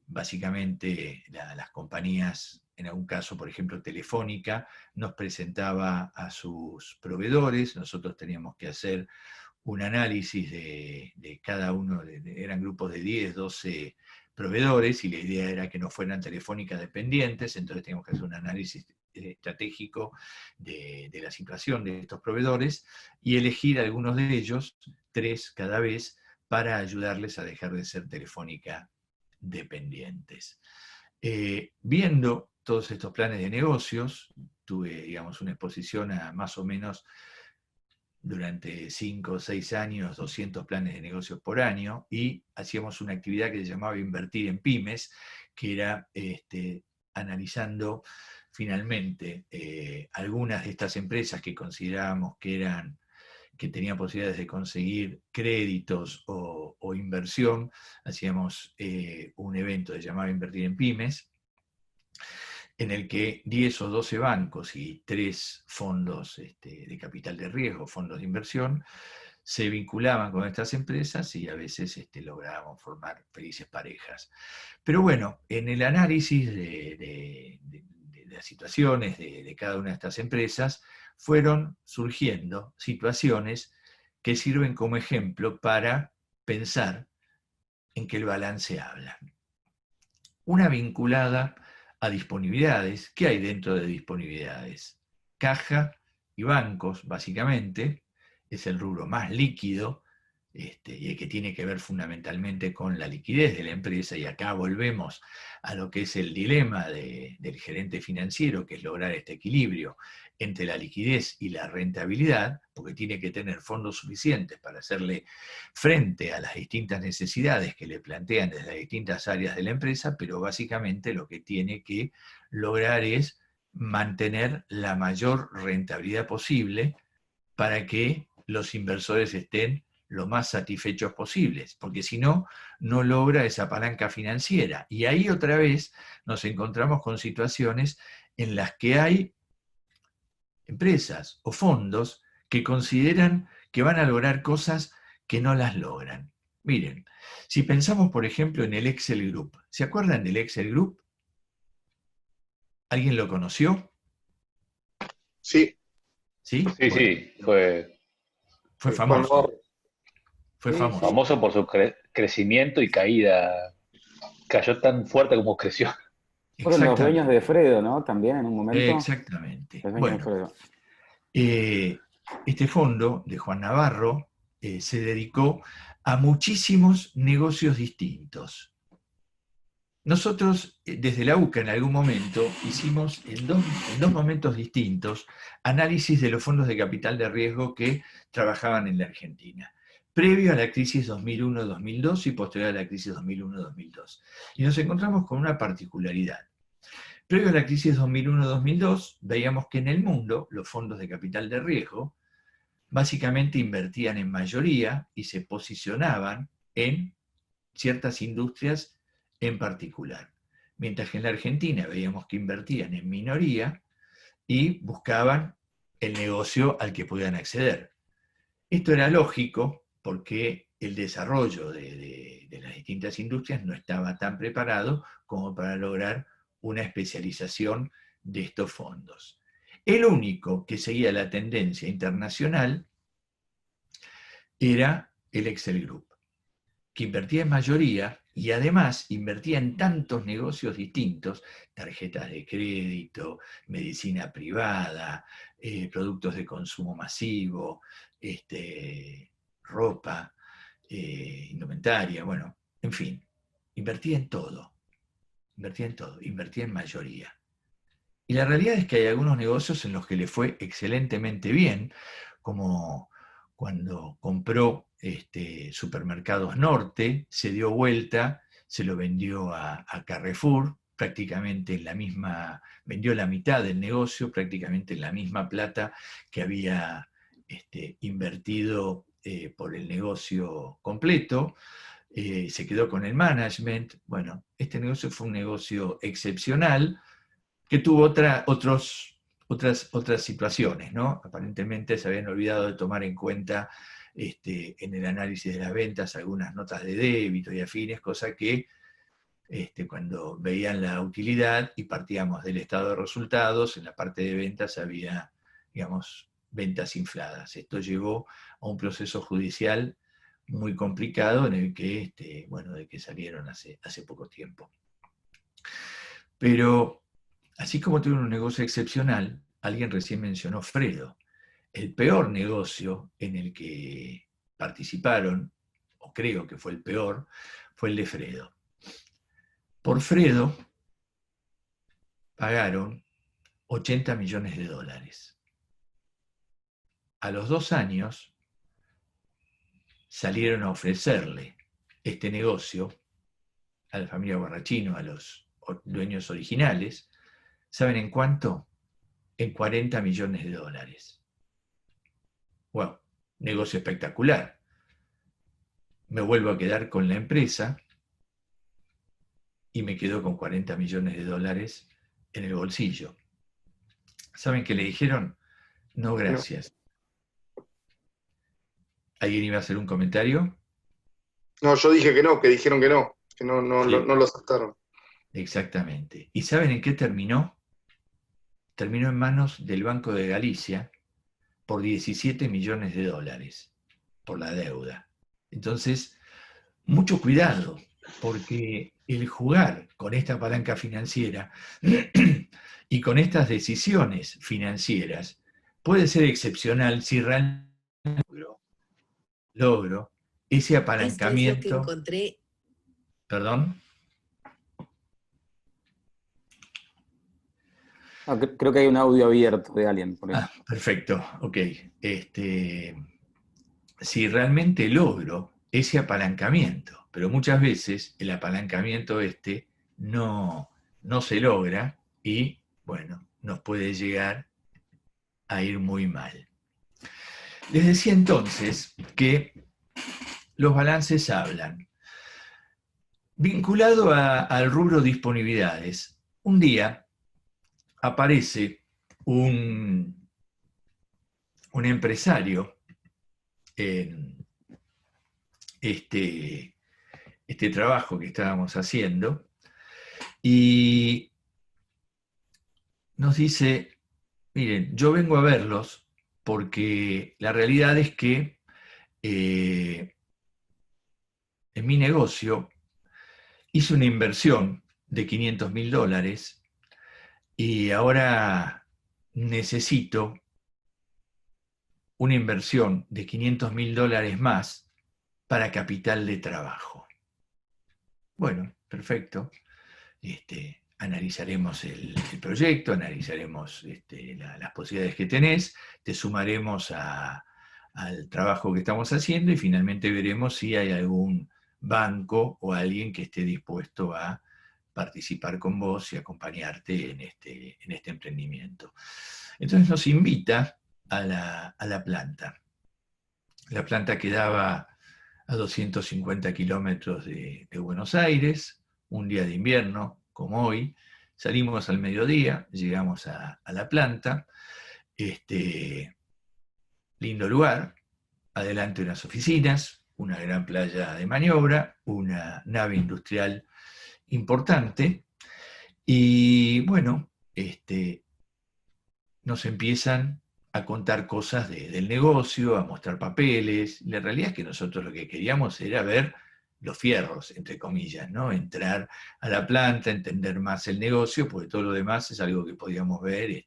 básicamente las compañías, en algún caso, por ejemplo, Telefónica, nos presentaba a sus proveedores, nosotros teníamos que hacer un análisis de cada uno, eran grupos de 10, 12 proveedores, y la idea era que no fueran Telefónica dependientes, entonces teníamos que hacer un análisis estratégico de la situación de estos proveedores y elegir algunos de ellos, 3 cada vez, para ayudarles a dejar de ser Telefónica dependientes. Viendo todos estos planes de negocios, tuve, digamos, una exposición a más o menos durante 5 o 6 años, 200 planes de negocios por año, y hacíamos una actividad que se llamaba Invertir en Pymes, que era analizando finalmente algunas de estas empresas que considerábamos que tenían posibilidades de conseguir créditos o inversión. Hacíamos un evento que se llamaba Invertir en Pymes, en el que 10 o 12 bancos y 3 fondos de capital de riesgo, fondos de inversión, se vinculaban con estas empresas y a veces lográbamos formar felices parejas. Pero bueno, en el análisis de las situaciones de cada una de estas empresas, fueron surgiendo situaciones que sirven como ejemplo para pensar en que el balance habla. Una vinculada a disponibilidades. ¿Qué hay dentro de disponibilidades? Caja y bancos, básicamente, es el rubro más líquido y el que tiene que ver fundamentalmente con la liquidez de la empresa, y acá volvemos a lo que es el dilema del gerente financiero, que es lograr este equilibrio entre la liquidez y la rentabilidad, porque tiene que tener fondos suficientes para hacerle frente a las distintas necesidades que le plantean desde las distintas áreas de la empresa, pero básicamente lo que tiene que lograr es mantener la mayor rentabilidad posible para que los inversores estén lo más satisfechos posibles, porque si no, no logra esa palanca financiera. Y ahí otra vez nos encontramos con situaciones en las que hay empresas o fondos que consideran que van a lograr cosas que no las logran. Miren, si pensamos, por ejemplo, en el Excel Group, ¿se acuerdan del Excel Group? ¿Alguien lo conoció? Sí. ¿Sí? Sí, Bueno, sí, fue famoso. Fue Sí, famoso. famoso por su crecimiento y caída. Cayó tan fuerte como creció. Fueron los dueños de Exactamente. Fredo, ¿no? También en un momento. Exactamente. Los dueños de Bueno, Fredo. este fondo de Juan Navarro se dedicó a muchísimos negocios distintos. Nosotros, desde la UCA, en algún momento, hicimos en dos momentos distintos análisis de los fondos de capital de riesgo que trabajaban en la Argentina, previo a la crisis 2001-2002 y posterior a la crisis 2001-2002. Y nos encontramos con una particularidad. Previo a la crisis 2001-2002, veíamos que en el mundo los fondos de capital de riesgo básicamente invertían en mayoría y se posicionaban en ciertas industrias en particular. Mientras que en la Argentina veíamos que invertían en minoría y buscaban el negocio al que podían acceder. Esto era lógico porque el desarrollo de las distintas industrias no estaba tan preparado como para lograr una especialización de estos fondos. El único que seguía la tendencia internacional era el Excel Group, que invertía en mayoría y además invertía en tantos negocios distintos, tarjetas de crédito, medicina privada, productos de consumo masivo, ropa, indumentaria, bueno, en fin, invertía en todo, invertía en mayoría. Y la realidad es que hay algunos negocios en los que le fue excelentemente bien, como cuando compró Supermercados Norte, se dio vuelta, se lo vendió a Carrefour, prácticamente en la misma, vendió la mitad del negocio, prácticamente en la misma plata que había invertido por el negocio completo, se quedó con el management. Bueno, este negocio fue un negocio excepcional que tuvo otras situaciones, ¿no? Aparentemente se habían olvidado de tomar en cuenta en el análisis de las ventas algunas notas de débito y afines, cosa que cuando veían la utilidad y partíamos del estado de resultados, en la parte de ventas había, digamos, ventas infladas. Esto llevó a un proceso judicial muy complicado en el que, bueno, de que salieron hace poco tiempo. Pero, así como tuvieron un negocio excepcional, alguien recién mencionó Fredo. El peor negocio en el que participaron, o creo que fue el peor, fue el de Fredo. Por Fredo pagaron $80 millones. A los 2 años salieron a ofrecerle este negocio a la familia Barrachino, a los dueños originales. ¿Saben en cuánto? En $40 millones. Wow, negocio espectacular. Me vuelvo a quedar con la empresa y me quedo con $40 millones en el bolsillo. ¿Saben qué le dijeron? No, gracias. ¿Alguien iba a hacer un comentario? No, yo dije que no, que dijeron que no Sí. No lo aceptaron. Exactamente. ¿Y saben en qué terminó? Terminó en manos del Banco de Galicia por $17 millones por la deuda. Entonces, mucho cuidado, porque el jugar con esta palanca financiera y con estas decisiones financieras puede ser excepcional si realmente logro ese apalancamiento. Esto es lo que encontré. ¿Perdón? No, creo que hay un audio abierto de alguien. Por eso. Perfecto, ok. Si realmente logro ese apalancamiento, pero muchas veces el apalancamiento no se logra y, bueno, nos puede llegar a ir muy mal. Les decía entonces que los balances hablan. Vinculado al rubro disponibilidades, un día aparece un empresario en este trabajo que estábamos haciendo y nos dice, miren, yo vengo a verlos porque la realidad es que en mi negocio hice una inversión de $500.000 y ahora necesito una inversión de $500.000 más para capital de trabajo. Bueno, perfecto. Analizaremos el proyecto, analizaremos las posibilidades que tenés, te sumaremos al trabajo que estamos haciendo y finalmente veremos si hay algún banco o alguien que esté dispuesto a participar con vos y acompañarte en este emprendimiento. Entonces nos invita a la planta. La planta quedaba a 250 kilómetros de Buenos Aires, un día de invierno como hoy. Salimos al mediodía, llegamos a la planta, lindo lugar, adelante unas oficinas, una gran playa de maniobra, una nave industrial importante, y bueno, nos empiezan a contar cosas del negocio, a mostrar papeles. La realidad es que nosotros lo que queríamos era ver los fierros, entre comillas, ¿no? Entrar a la planta, entender más el negocio, porque todo lo demás es algo que podíamos ver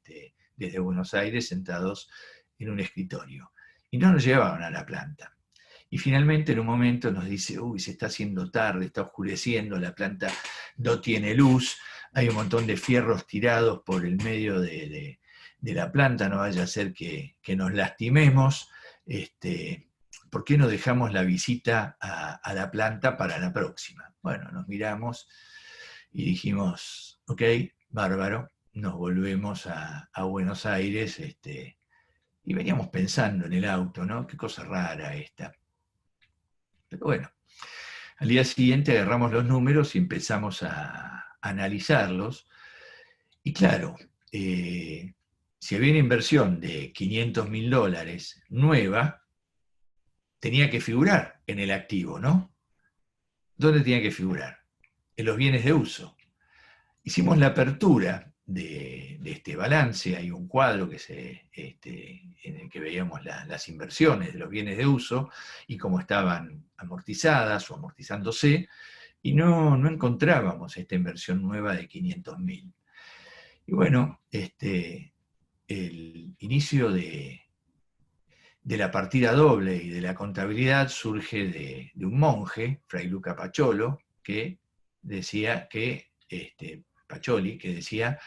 desde Buenos Aires sentados en un escritorio. Y no nos llevaban a la planta. Y finalmente en un momento nos dice, uy, se está haciendo tarde, está oscureciendo, la planta no tiene luz, hay un montón de fierros tirados por el medio de la planta, no vaya a ser que nos lastimemos, ¿por qué no dejamos la visita a la planta para la próxima? Bueno, nos miramos y dijimos, ok, bárbaro, nos volvemos a Buenos Aires Y veníamos pensando en el auto, ¿no? Qué cosa rara esta. Pero bueno, al día siguiente agarramos los números y empezamos a analizarlos. Y claro, si había una inversión de $500.000 nueva, tenía que figurar en el activo, ¿no? ¿Dónde tenía que figurar? En los bienes de uso. Hicimos la apertura de este balance, hay un cuadro en el que veíamos las inversiones de los bienes de uso y cómo estaban amortizadas o amortizándose, y no encontrábamos esta inversión nueva de 500.000. Y bueno, el inicio de la partida doble y de la contabilidad surge de un monje, Fray Luca Paciolo, que decía que, Pacioli, que decía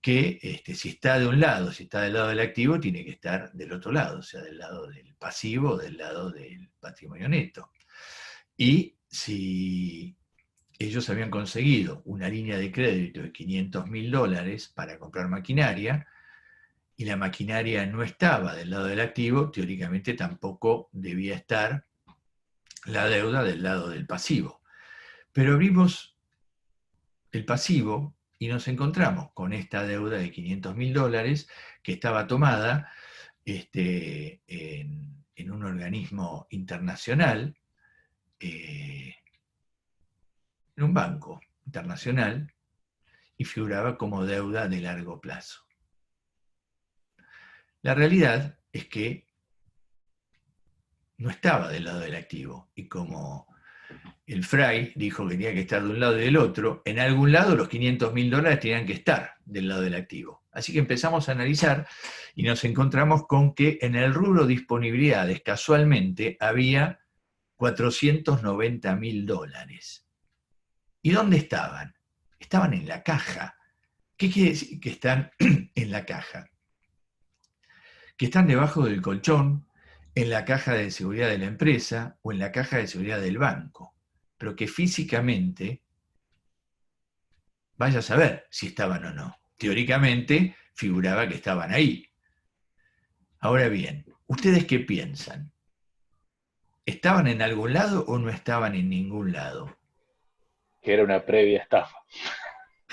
que si está de un lado, si está del lado del activo, tiene que estar del otro lado, o sea, del lado del pasivo o del lado del patrimonio neto. Y si ellos habían conseguido una línea de crédito de $500.000 para comprar maquinaria, y la maquinaria no estaba del lado del activo, teóricamente tampoco debía estar la deuda del lado del pasivo. Pero abrimos el pasivo y nos encontramos con esta deuda de $500.000 que estaba tomada en un organismo internacional, en un banco internacional, y figuraba como deuda de largo plazo. La realidad es que no estaba del lado del activo, y como el Fray dijo que tenía que estar de un lado y del otro, en algún lado los $500.000 tenían que estar del lado del activo. Así que empezamos a analizar y nos encontramos con que en el rubro disponibilidades casualmente había $490.000. ¿Y dónde estaban? Estaban en la caja. ¿Qué quiere decir que están en la caja? Que están debajo del colchón, en la caja de seguridad de la empresa o en la caja de seguridad del banco, pero que físicamente, vaya a saber si estaban o no. Teóricamente figuraba que estaban ahí. Ahora bien, ¿ustedes qué piensan? ¿Estaban en algún lado o no estaban en ningún lado? Que era una previa estafa.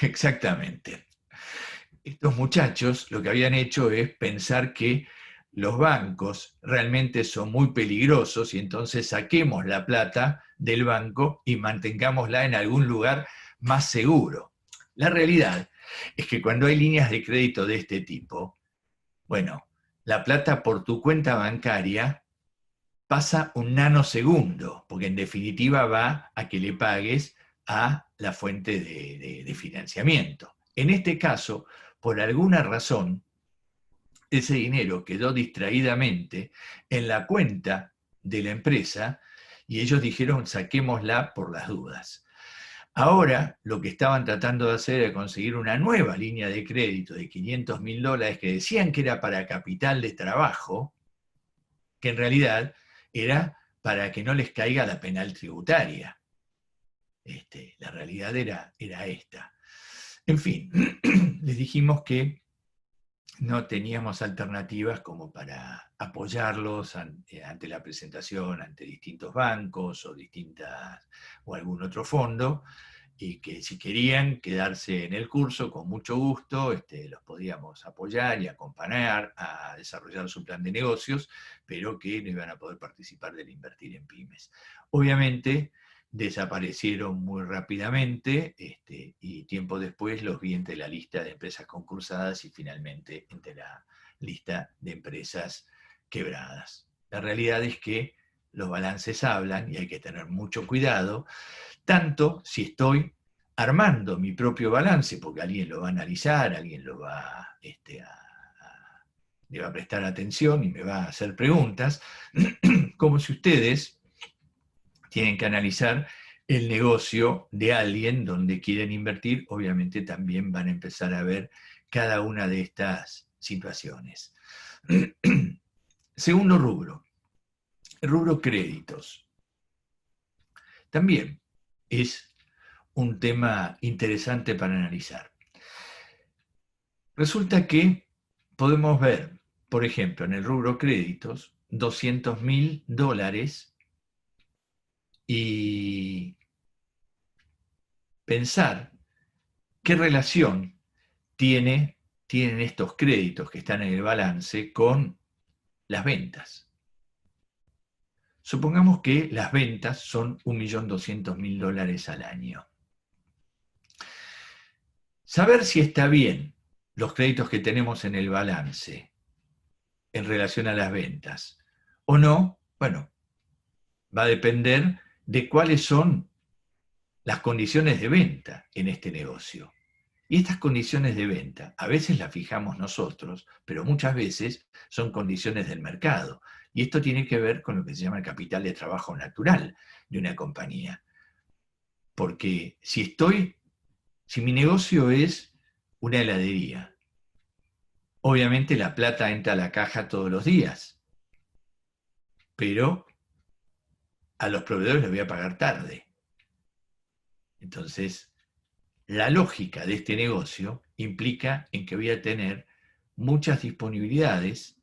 Exactamente. Estos muchachos lo que habían hecho es pensar que los bancos realmente son muy peligrosos y entonces saquemos la plata del banco y mantengámosla en algún lugar más seguro. La realidad es que cuando hay líneas de crédito de este tipo, bueno, la plata por tu cuenta bancaria pasa un nanosegundo, porque en definitiva va a que le pagues a la fuente de financiamiento. En este caso, por alguna razón, ese dinero quedó distraídamente en la cuenta de la empresa y ellos dijeron saquémosla por las dudas. Ahora lo que estaban tratando de hacer era conseguir una nueva línea de crédito de $500.000 que decían que era para capital de trabajo, que en realidad era para que no les caiga la penal tributaria. La realidad era esta. En fin, les dijimos que no teníamos alternativas como para apoyarlos ante la presentación, ante distintos bancos o algún otro fondo, y que si querían quedarse en el curso, con mucho gusto, los podíamos apoyar y acompañar a desarrollar su plan de negocios, pero que no iban a poder participar del invertir en pymes. Obviamente, desaparecieron muy rápidamente y tiempo después los vi entre la lista de empresas concursadas y finalmente entre la lista de empresas quebradas. La realidad es que los balances hablan y hay que tener mucho cuidado, tanto si estoy armando mi propio balance, porque alguien lo va a analizar, alguien lo va le va a prestar atención y me va a hacer preguntas, como si ustedes tienen que analizar el negocio de alguien donde quieren invertir, obviamente también van a empezar a ver cada una de estas situaciones. Segundo rubro, el rubro créditos. También es un tema interesante para analizar. Resulta que podemos ver por ejemplo, en el rubro créditos, $200.000 y pensar qué relación tienen estos créditos que están en el balance con las ventas. Supongamos que las ventas son $1.200.000 al año. Saber si está bien los créditos que tenemos en el balance en relación a las ventas o no, bueno, va a depender de cuáles son las condiciones de venta en este negocio. Y estas condiciones de venta, a veces las fijamos nosotros, pero muchas veces son condiciones del mercado. Y esto tiene que ver con lo que se llama el capital de trabajo natural de una compañía. Porque si mi negocio es una heladería, obviamente la plata entra a la caja todos los días, pero a los proveedores les voy a pagar tarde. Entonces, la lógica de este negocio implica en que voy a tener muchas disponibilidades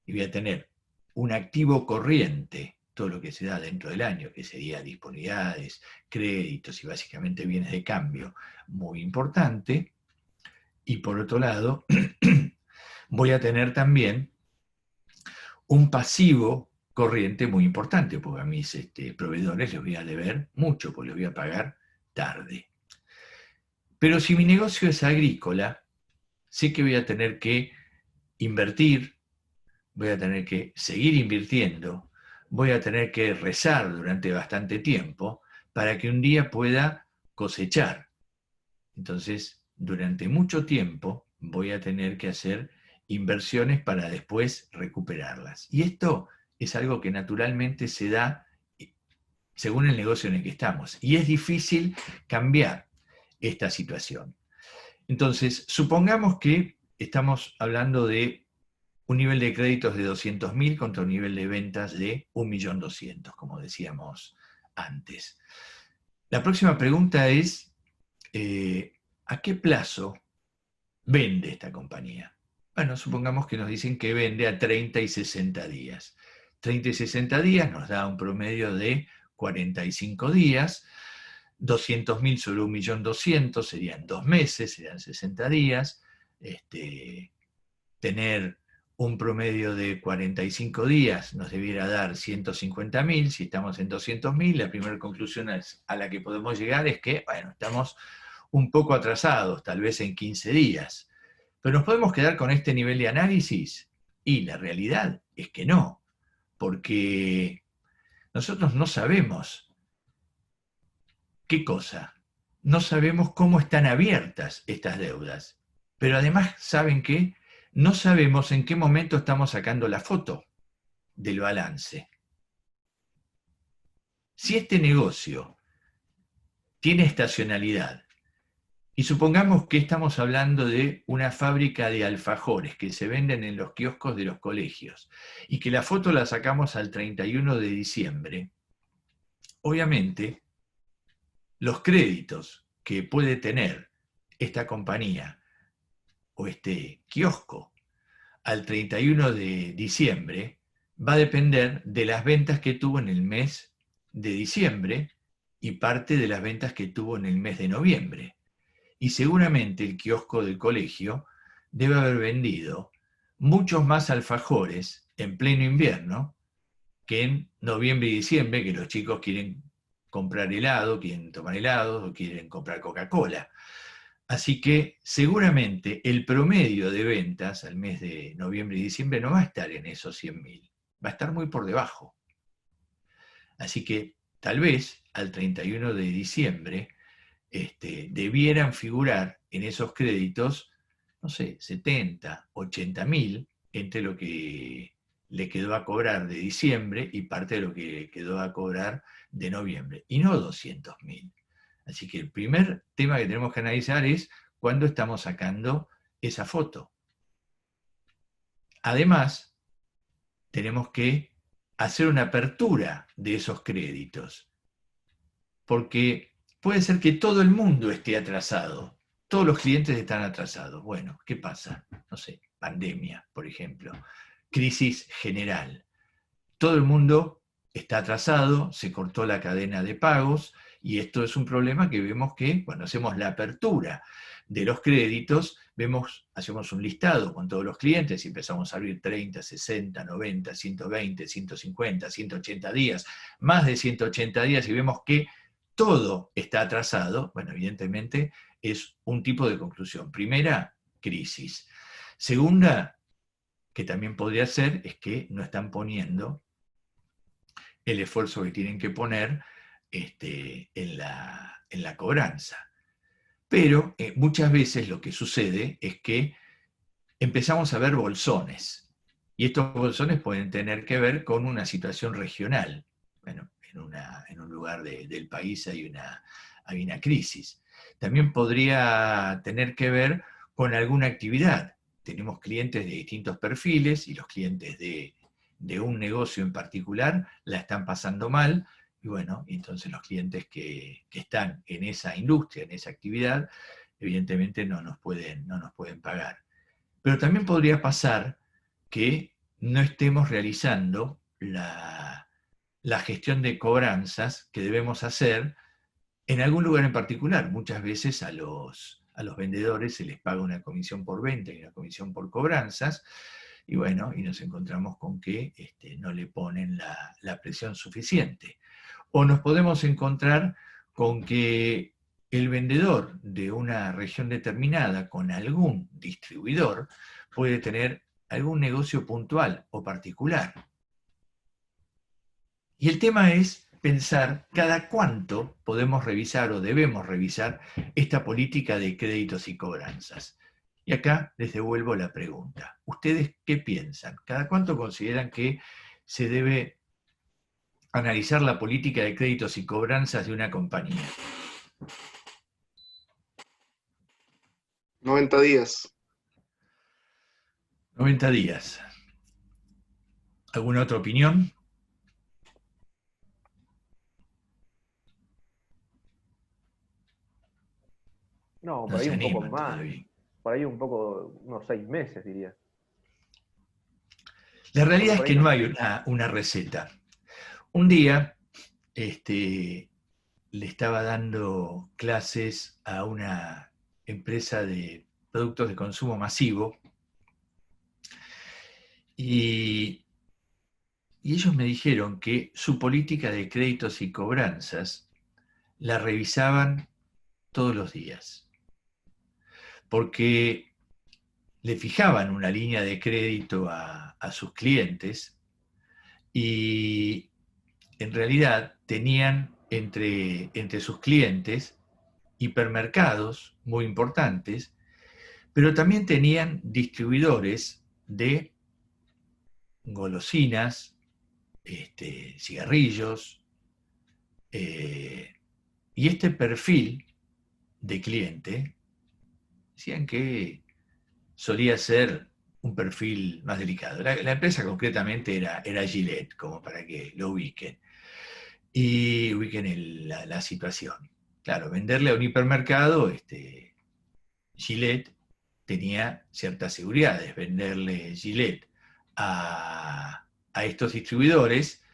y voy a tener un activo corriente, todo lo que se da dentro del año, que sería disponibilidades, créditos y básicamente bienes de cambio, muy importante. Y por otro lado, voy a tener también un pasivo corriente muy importante, porque a mis proveedores les voy a deber mucho, porque les voy a pagar tarde. Pero si mi negocio es agrícola, sé que voy a tener que invertir, voy a tener que seguir invirtiendo, voy a tener que rezar durante bastante tiempo para que un día pueda cosechar. Entonces, durante mucho tiempo voy a tener que hacer inversiones para después recuperarlas. Y esto es algo que naturalmente se da según el negocio en el que estamos. Y es difícil cambiar esta situación. Entonces, supongamos que estamos hablando de un nivel de créditos de 200.000 contra un nivel de ventas de 1.200.000, como decíamos antes. La próxima pregunta es, ¿a qué plazo vende esta compañía? Bueno, supongamos que nos dicen que vende a 30 y 60 días. 30 y 60 días nos da un promedio de 45 días. 200.000 sobre 1.200.000 serían 2 meses, serían 60 días. Tener un promedio de 45 días nos debiera dar 150.000. Si estamos en 200.000, la primera conclusión a la que podemos llegar es que, bueno, estamos un poco atrasados, tal vez en 15 días. ¿Pero nos podemos quedar con este nivel de análisis? Y la realidad es que no, porque nosotros no sabemos qué cosa. No sabemos cómo están abiertas estas deudas. Pero además, ¿saben qué? No sabemos en qué momento estamos sacando la foto del balance. Si este negocio tiene estacionalidad, y supongamos que estamos hablando de una fábrica de alfajores que se venden en los kioscos de los colegios, y que la foto la sacamos al 31 de diciembre, obviamente, los créditos que puede tener esta compañía o este kiosco al 31 de diciembre va a depender de las ventas que tuvo en el mes de diciembre y parte de las ventas que tuvo en el mes de noviembre. Y seguramente el kiosco del colegio debe haber vendido muchos más alfajores en pleno invierno que en noviembre y diciembre, que los chicos quieren comprar helado, quieren tomar helado o quieren comprar Coca-Cola. Así que seguramente el promedio de ventas al mes de noviembre y diciembre no va a estar en esos 100.000, va a estar muy por debajo. Así que tal vez al 31 de diciembre debieran figurar en esos créditos, no sé, 70, 80.000 entre lo que le quedó a cobrar de diciembre y parte de lo que quedó a cobrar de noviembre, y no 200.000. Así que el primer tema que tenemos que analizar es cuándo estamos sacando esa foto. Además, tenemos que hacer una apertura de esos créditos, porque puede ser que todo el mundo esté atrasado, todos los clientes están atrasados. Bueno, ¿qué pasa? No sé, pandemia, por ejemplo. crisis general. Todo el mundo está atrasado, se cortó la cadena de pagos, y esto es un problema que vemos que cuando hacemos la apertura de los créditos, hacemos un listado con todos los clientes y empezamos a abrir 30, 60, 90, 120, 150, 180 días, más de 180 días, y vemos que todo está atrasado. Bueno, evidentemente es un tipo de conclusión. Primera, crisis. Segunda, que también podría ser, es que no están poniendo el esfuerzo que tienen que poner en la cobranza. Pero muchas veces lo que sucede es que empezamos a ver bolsones, y estos bolsones pueden tener que ver con una situación regional. Bueno, en un lugar del país hay una crisis. También podría tener que ver con alguna actividad. Tenemos clientes de distintos perfiles, y los clientes de un negocio en particular la están pasando mal, y bueno, entonces los clientes que están en esa industria, en esa actividad, evidentemente no nos pueden pagar. Pero también podría pasar que no estemos realizando la gestión de cobranzas que debemos hacer en algún lugar en particular. Muchas veces a los vendedores se les paga una comisión por venta y una comisión por cobranzas, y bueno, y nos encontramos con que no le ponen la presión suficiente. O nos podemos encontrar con que el vendedor de una región determinada con algún distribuidor puede tener algún negocio puntual o particular. Y el tema es pensar cada cuánto podemos revisar o debemos revisar esta política de créditos y cobranzas. Y acá les devuelvo la pregunta. ¿Ustedes qué piensan? ¿Cada cuánto consideran que se debe analizar la política de créditos y cobranzas de una compañía? 90 días. 90 días. ¿Alguna otra opinión? No, por No ahí se un poco animan más. todavía. Por ahí un poco, unos 6 meses, diría. La realidad es Por que ahí no no. hay una receta. Un día le estaba dando clases a una empresa de productos de consumo masivo, y ellos me dijeron que su política de créditos y cobranzas la revisaban todos los días, porque le fijaban una línea de crédito a sus clientes, y en realidad tenían entre sus clientes hipermercados muy importantes, pero también tenían distribuidores de golosinas, cigarrillos, y este perfil de cliente decían que solía ser un perfil más delicado. La empresa concretamente era Gillette, como para que lo ubiquen, y ubiquen la situación. Claro, venderle a un hipermercado, Gillette tenía ciertas seguridades. Venderle Gillette a estos distribuidores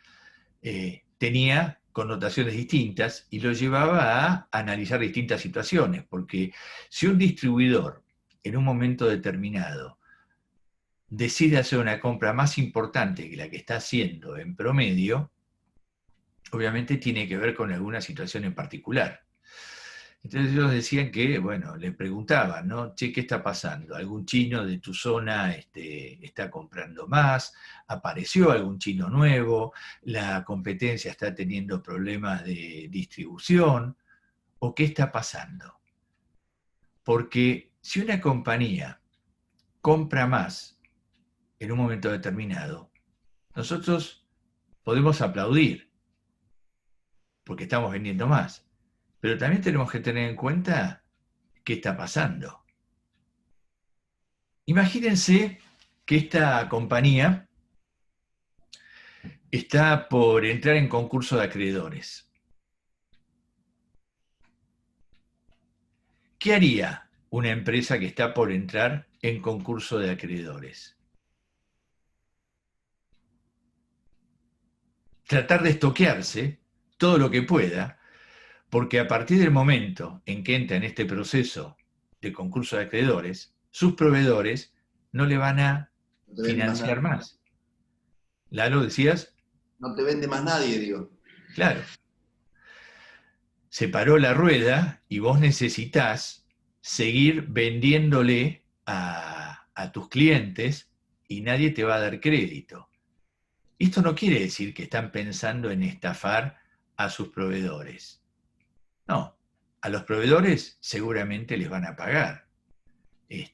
tenía connotaciones distintas, y lo llevaba a analizar distintas situaciones, porque si un distribuidor en un momento determinado decide hacer una compra más importante que la que está haciendo en promedio, obviamente tiene que ver con alguna situación en particular. Entonces ellos decían que, bueno, le preguntaban, ¿no? Che, ¿qué está pasando? ¿Algún chino de tu zona está comprando más? ¿Apareció algún chino nuevo? ¿La competencia está teniendo problemas de distribución? ¿O qué está pasando? Porque si una compañía compra más en un momento determinado, nosotros podemos aplaudir porque estamos vendiendo más, pero también tenemos que tener en cuenta qué está pasando. Imagínense que esta compañía está por entrar en concurso de acreedores. ¿Qué haría una empresa que está por entrar en concurso de acreedores? tratar de estoquearse todo lo que pueda, porque a partir del momento en que entra en este proceso de concurso de acreedores, sus proveedores no le van a No te vende más financiar nada. más. Lalo, decías, No te vende más nadie, digo. claro, se paró la rueda y vos necesitás seguir vendiéndole a tus clientes y nadie te va a dar crédito. Esto no quiere decir que están pensando en estafar a sus proveedores. No, a los proveedores seguramente les van a pagar. Hay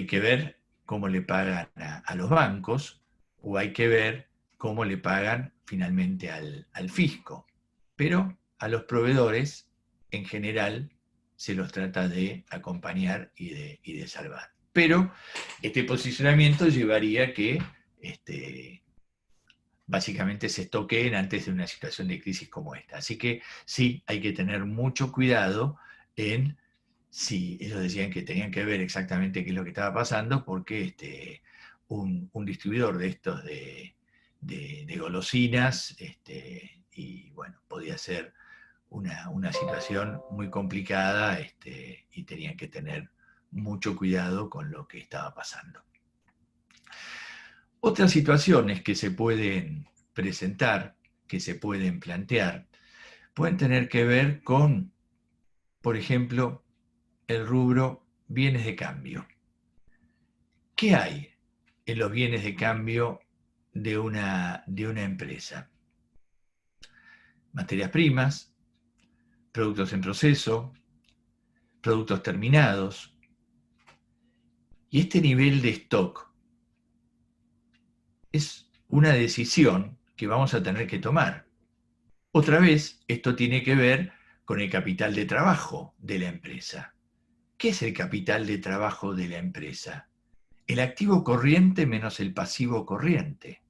que ver cómo le pagan a los bancos o hay que ver cómo le pagan finalmente al fisco. Pero a los proveedores, en general, se los trata de acompañar y de salvar. Pero este posicionamiento llevaría a que básicamente se estoqueen antes de una situación de crisis como esta. Así que sí, hay que tener mucho cuidado en si ellos decían que tenían que ver exactamente qué es lo que estaba pasando, porque un distribuidor de estos de golosinas, y bueno, podía ser una situación muy complicada, y tenían que tener mucho cuidado con lo que estaba pasando. Otras situaciones que se pueden presentar, que se pueden plantear, pueden tener que ver con, por ejemplo, el rubro bienes de cambio. ¿Qué hay en los bienes de cambio de una empresa? Materias primas, productos en proceso, productos terminados. Y este nivel de stock es una decisión que vamos a tener que tomar. Otra vez, esto tiene que ver con el capital de trabajo de la empresa. ¿Qué es el capital de trabajo de la empresa? El activo corriente menos el pasivo corriente.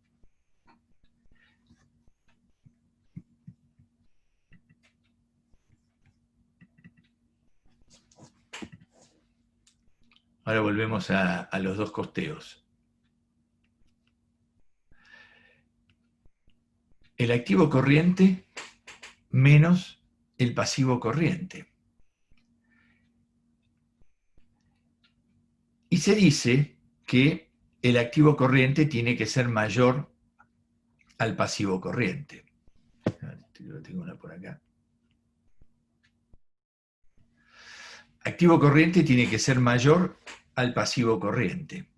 Ahora volvemos a los dos costeos. El activo corriente menos el pasivo corriente. Y se dice que el activo corriente tiene que ser mayor al pasivo corriente. Tengo una por acá. Activo corriente tiene que ser mayor al pasivo corriente.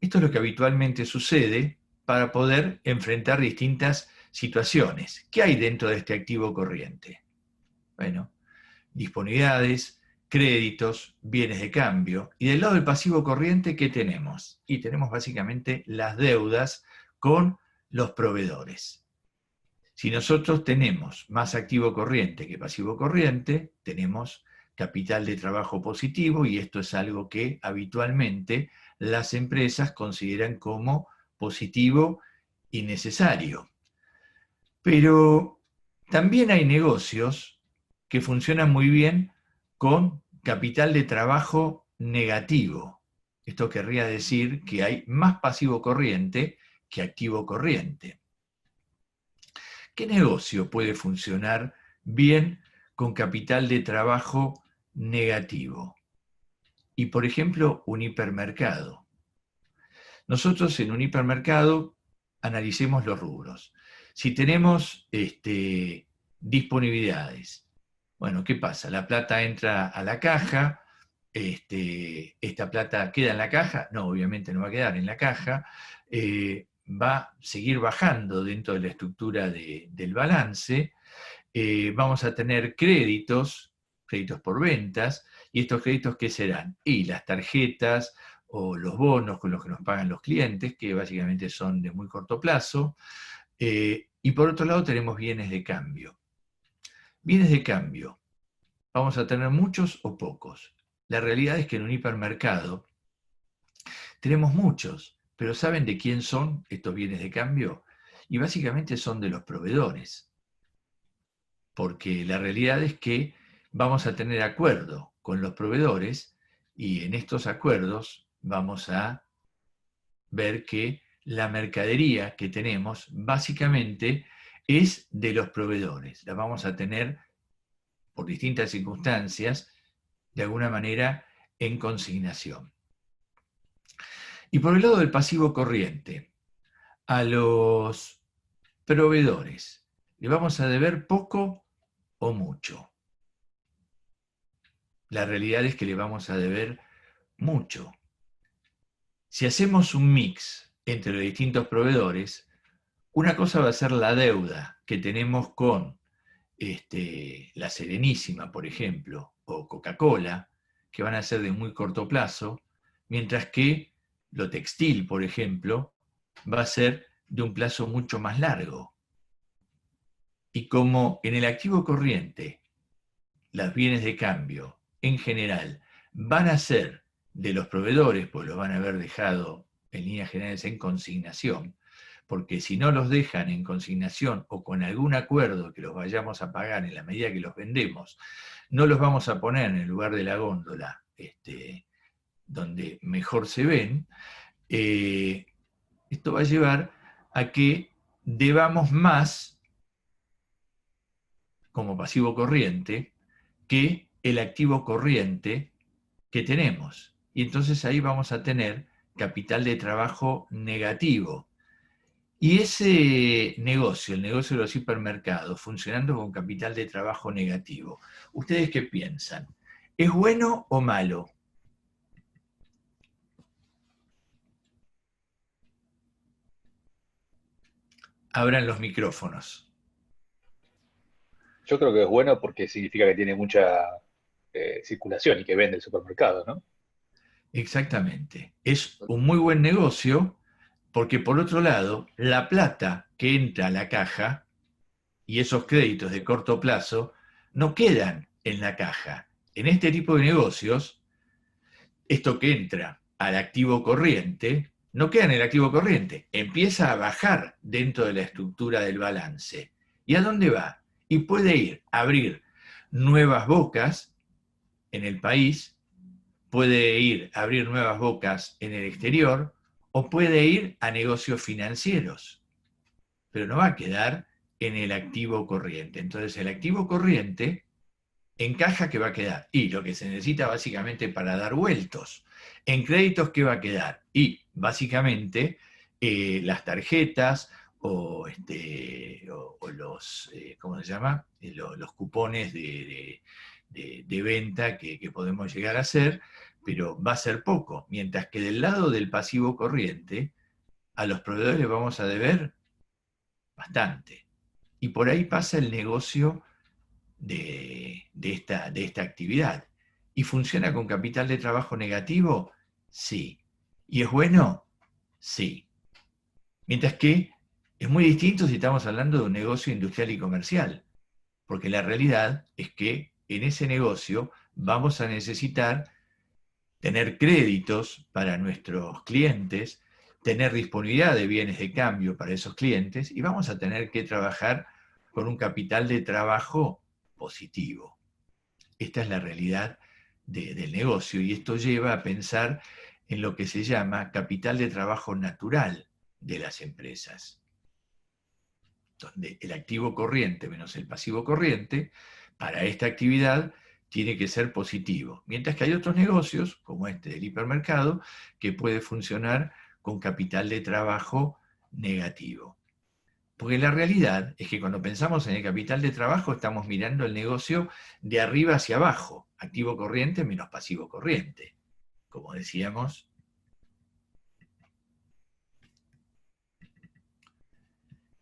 Esto es lo que habitualmente sucede para poder enfrentar distintas situaciones. ¿Qué hay dentro de este activo corriente? Bueno, disponibilidades, créditos, bienes de cambio. Y del lado del pasivo corriente, ¿qué tenemos? Y tenemos básicamente las deudas con los proveedores. Si nosotros tenemos más activo corriente que pasivo corriente, tenemos capital de trabajo positivo y esto es algo que habitualmente las empresas consideran como positivo y necesario. Pero también hay negocios que funcionan muy bien con capital de trabajo negativo. Esto querría decir que hay más pasivo corriente que activo corriente. ¿Qué negocio puede funcionar bien con capital de trabajo negativo? Y por ejemplo, un hipermercado. Nosotros en un hipermercado analicemos los rubros. Si tenemos disponibilidades, bueno, ¿qué pasa? La plata entra a la caja, esta plata queda en la caja, no, obviamente no va a quedar en la caja, va a seguir bajando dentro de la estructura del balance, vamos a tener créditos por ventas, y estos créditos, ¿qué serán? Y las tarjetas o los bonos con los que nos pagan los clientes, que básicamente son de muy corto plazo, y por otro lado tenemos bienes de cambio. Bienes de cambio, ¿vamos a tener muchos o pocos? La realidad es que en un hipermercado tenemos muchos, pero ¿saben de quién son estos bienes de cambio? Y básicamente son de los proveedores. Porque la realidad es que vamos a tener acuerdo con los proveedores y en estos acuerdos vamos a ver que la mercadería que tenemos básicamente es de los proveedores. La vamos a tener por distintas circunstancias, de alguna manera, en consignación. Y por el lado del pasivo corriente, a los proveedores, ¿le vamos a deber poco o mucho? La realidad es que le vamos a deber mucho. Si hacemos un mix entre los distintos proveedores, una cosa va a ser la deuda que tenemos con la Serenísima, por ejemplo, o Coca-Cola, que van a ser de muy corto plazo, mientras que lo textil, por ejemplo, va a ser de un plazo mucho más largo. Y como en el activo corriente, los bienes de cambio, en general, van a ser de los proveedores, pues los van a haber dejado en líneas generales en consignación, porque si no los dejan en consignación o con algún acuerdo que los vayamos a pagar en la medida que los vendemos, no los vamos a poner en el lugar de la góndola donde mejor se ven, esto va a llevar a que debamos más como pasivo corriente que el activo corriente que tenemos. Y entonces ahí vamos a tener capital de trabajo negativo. Y ese negocio, el negocio de los hipermercados, funcionando con capital de trabajo negativo, ¿ustedes qué piensan? ¿Es bueno o malo? Abran los micrófonos. Yo creo que es bueno porque significa que tiene mucha circulación y que vende el supermercado, ¿no? Exactamente. Es un muy buen negocio porque, por otro lado, la plata que entra a la caja y esos créditos de corto plazo no quedan en la caja. En este tipo de negocios, esto que entra al activo corriente no queda en el activo corriente, empieza a bajar dentro de la estructura del balance. ¿Y a dónde va? Y puede ir a abrir nuevas bocas en el país, puede ir a abrir nuevas bocas en el exterior, o puede ir a negocios financieros, pero no va a quedar en el activo corriente. Entonces el activo corriente encaja que va a quedar, y lo que se necesita básicamente para dar vueltos. En créditos, ¿qué va a quedar? Y básicamente las tarjetas o los, ¿cómo se llama? Los cupones de venta que podemos llegar a hacer, pero va a ser poco. Mientras que del lado del pasivo corriente, a los proveedores les vamos a deber bastante. Y por ahí pasa el negocio de esta actividad. ¿Y funciona con capital de trabajo negativo? Sí. ¿Y es bueno? Sí. Mientras que es muy distinto si estamos hablando de un negocio industrial y comercial, porque la realidad es que en ese negocio vamos a necesitar tener créditos para nuestros clientes, tener disponibilidad de bienes de cambio para esos clientes, y vamos a tener que trabajar con un capital de trabajo positivo. Esta es la realidad del negocio, y esto lleva a pensar en lo que se llama capital de trabajo natural de las empresas, donde el activo corriente menos el pasivo corriente, para esta actividad, tiene que ser positivo. Mientras que hay otros negocios, como este del hipermercado, que puede funcionar con capital de trabajo negativo. Porque la realidad es que cuando pensamos en el capital de trabajo estamos mirando el negocio de arriba hacia abajo, activo corriente menos pasivo corriente. Como decíamos,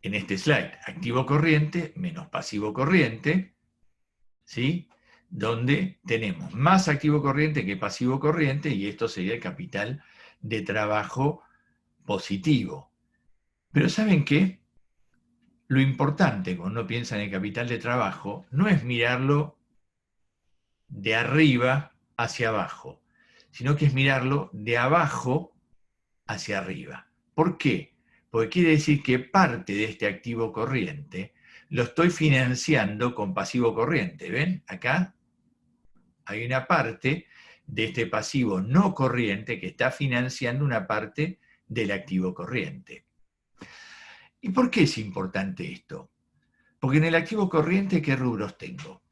en este slide, activo corriente menos pasivo corriente, ¿sí? Donde tenemos más activo corriente que pasivo corriente, y esto sería el capital de trabajo positivo. Pero ¿saben qué? Lo importante cuando uno piensa en el capital de trabajo no es mirarlo de arriba hacia abajo, sino que es mirarlo de abajo hacia arriba. ¿Por qué? Porque quiere decir que parte de este activo corriente lo estoy financiando con pasivo corriente. ¿Ven? Acá hay una parte de este pasivo no corriente que está financiando una parte del activo corriente. ¿Y por qué es importante esto? Porque en el activo corriente, ¿qué rubros tengo?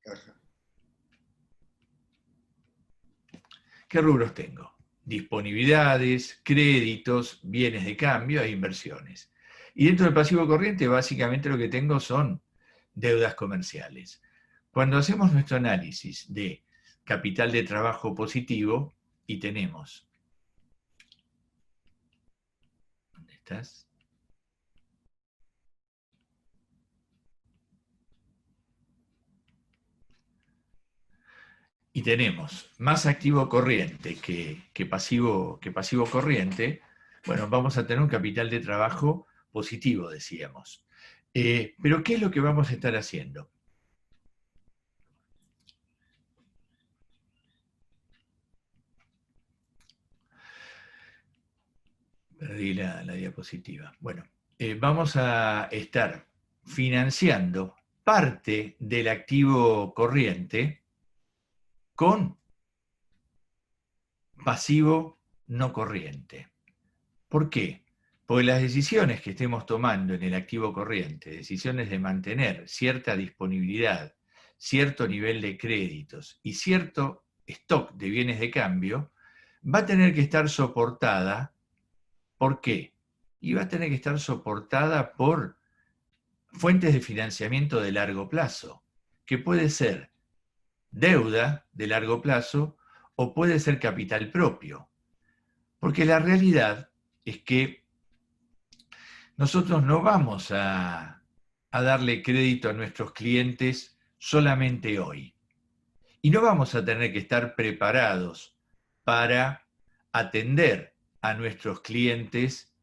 Caja. ¿Qué rubros tengo? Disponibilidades, créditos, bienes de cambio e inversiones. Y dentro del pasivo corriente, básicamente lo que tengo son deudas comerciales. Cuando hacemos nuestro análisis de capital de trabajo positivo y tenemos... ¿Dónde estás? Y tenemos más activo corriente que pasivo corriente, bueno, vamos a tener un capital de trabajo positivo, decíamos. Pero ¿qué es lo que vamos a estar haciendo? Perdí la diapositiva. Bueno, vamos a estar financiando parte del activo corriente con pasivo no corriente. ¿Por qué? Porque las decisiones que estemos tomando en el activo corriente, decisiones de mantener cierta disponibilidad, cierto nivel de créditos y cierto stock de bienes de cambio, va a tener que estar soportada. ¿Por qué? Y va a tener que estar soportada por fuentes de financiamiento de largo plazo, que puede ser deuda de largo plazo o puede ser capital propio. Porque la realidad es que nosotros no vamos a darle crédito a nuestros clientes solamente hoy. Y no vamos a tener que estar preparados para atender a nuestros clientes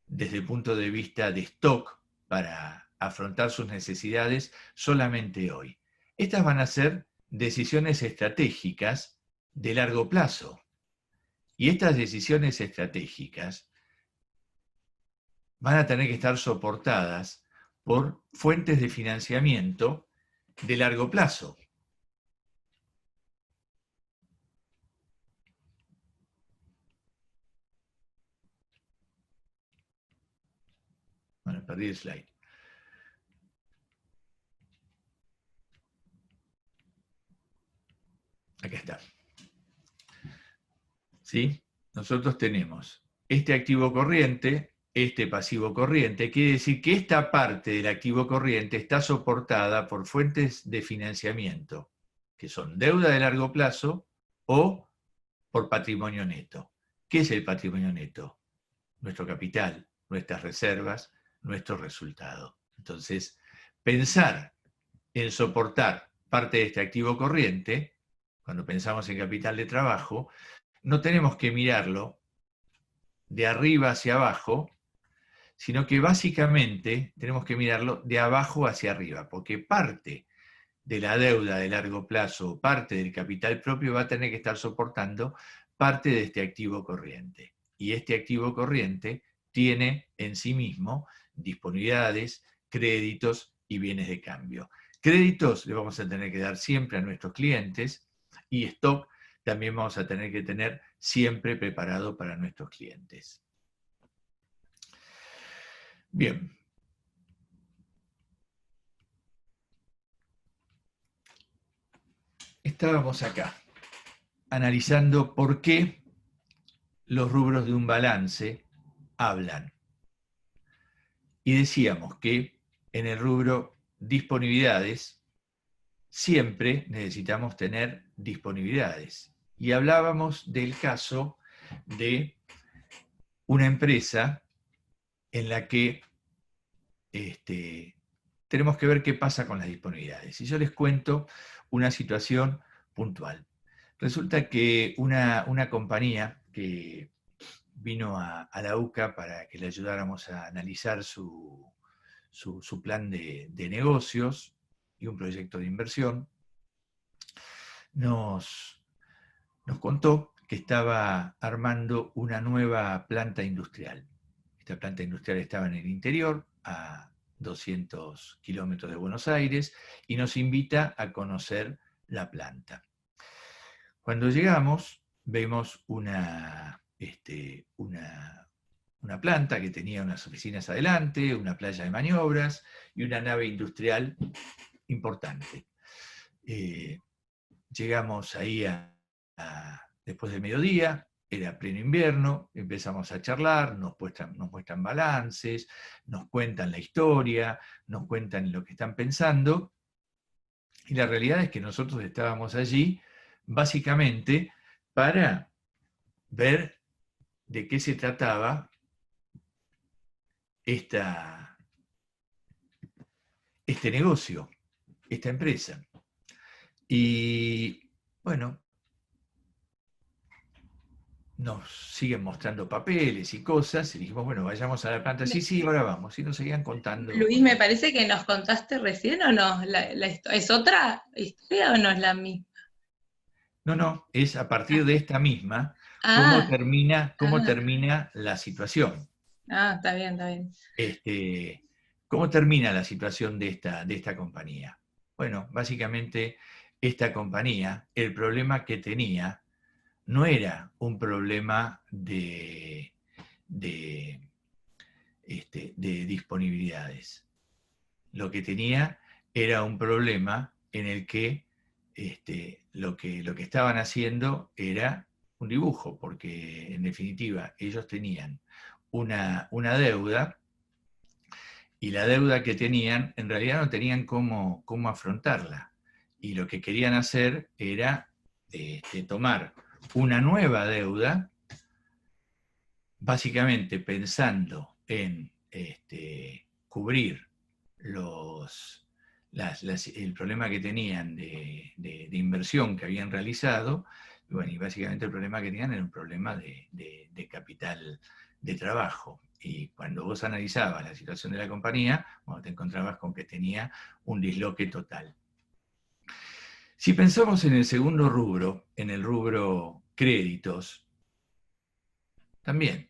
desde el punto de vista de stock para afrontar sus necesidades solamente hoy. Estas van a ser decisiones estratégicas de largo plazo. Y estas decisiones estratégicas van a tener que estar soportadas por fuentes de financiamiento de largo plazo. Bueno, perdí el slide. Acá está. ¿Sí? Nosotros tenemos este activo corriente, este pasivo corriente. Quiere decir que esta parte del activo corriente está soportada por fuentes de financiamiento, que son deuda de largo plazo o por patrimonio neto. ¿Qué es el patrimonio neto? Nuestro capital, nuestras reservas, nuestro resultado. Entonces, pensar en soportar parte de este activo corriente, cuando pensamos en capital de trabajo, no tenemos que mirarlo de arriba hacia abajo, sino que básicamente tenemos que mirarlo de abajo hacia arriba, porque parte de la deuda de largo plazo, parte del capital propio va a tener que estar soportando parte de este activo corriente. Y este activo corriente tiene en sí mismo disponibilidades, créditos y bienes de cambio. Créditos le vamos a tener que dar siempre a nuestros clientes y stock también vamos a tener que tener siempre preparado para nuestros clientes. Bien. Estábamos acá, analizando por qué los rubros de un balance hablan. Y decíamos que en el rubro disponibilidades siempre necesitamos tener disponibilidades. Y hablábamos del caso de una empresa en la que tenemos que ver qué pasa con las disponibilidades. Y yo les cuento una situación puntual. Resulta que una compañía que vino a la UCA para que le ayudáramos a analizar su plan de negocios y un proyecto de inversión, nos contó que estaba armando una nueva planta industrial. Esta planta industrial estaba en el interior, a 200 kilómetros de Buenos Aires, y nos invita a conocer la planta. Cuando llegamos, vemos una planta que tenía unas oficinas adelante, una playa de maniobras y una nave industrial importante. Llegamos ahí después del mediodía, era pleno invierno, empezamos a charlar, nos muestran balances, nos cuentan la historia, nos cuentan lo que están pensando, y la realidad es que nosotros estábamos allí básicamente para ver de qué se trataba este negocio, esta empresa. Y bueno, nos siguen mostrando papeles y cosas, y dijimos, bueno, vayamos a la planta. Sí, ahora vamos. Y nos seguían contando. Luis, me parece que nos contaste recién, ¿o no? ¿Es otra historia o no es la misma? No, es a partir de esta misma cómo termina la situación. Está bien. ¿Cómo termina la situación de esta compañía? Bueno, básicamente esta compañía, el problema que tenía no era un problema de disponibilidades. Lo que tenía era un problema en el que lo que estaban haciendo era un dibujo, porque en definitiva ellos tenían una deuda, y la deuda que tenían en realidad no tenían cómo afrontarla. Y lo que querían hacer era tomar una nueva deuda, básicamente pensando en cubrir el problema que tenían de inversión que habían realizado, y básicamente el problema que tenían era un problema de capital de trabajo. Y cuando vos analizabas la situación de la compañía, te encontrabas con que tenía un disloque total. Si pensamos en el segundo rubro, en el rubro créditos, también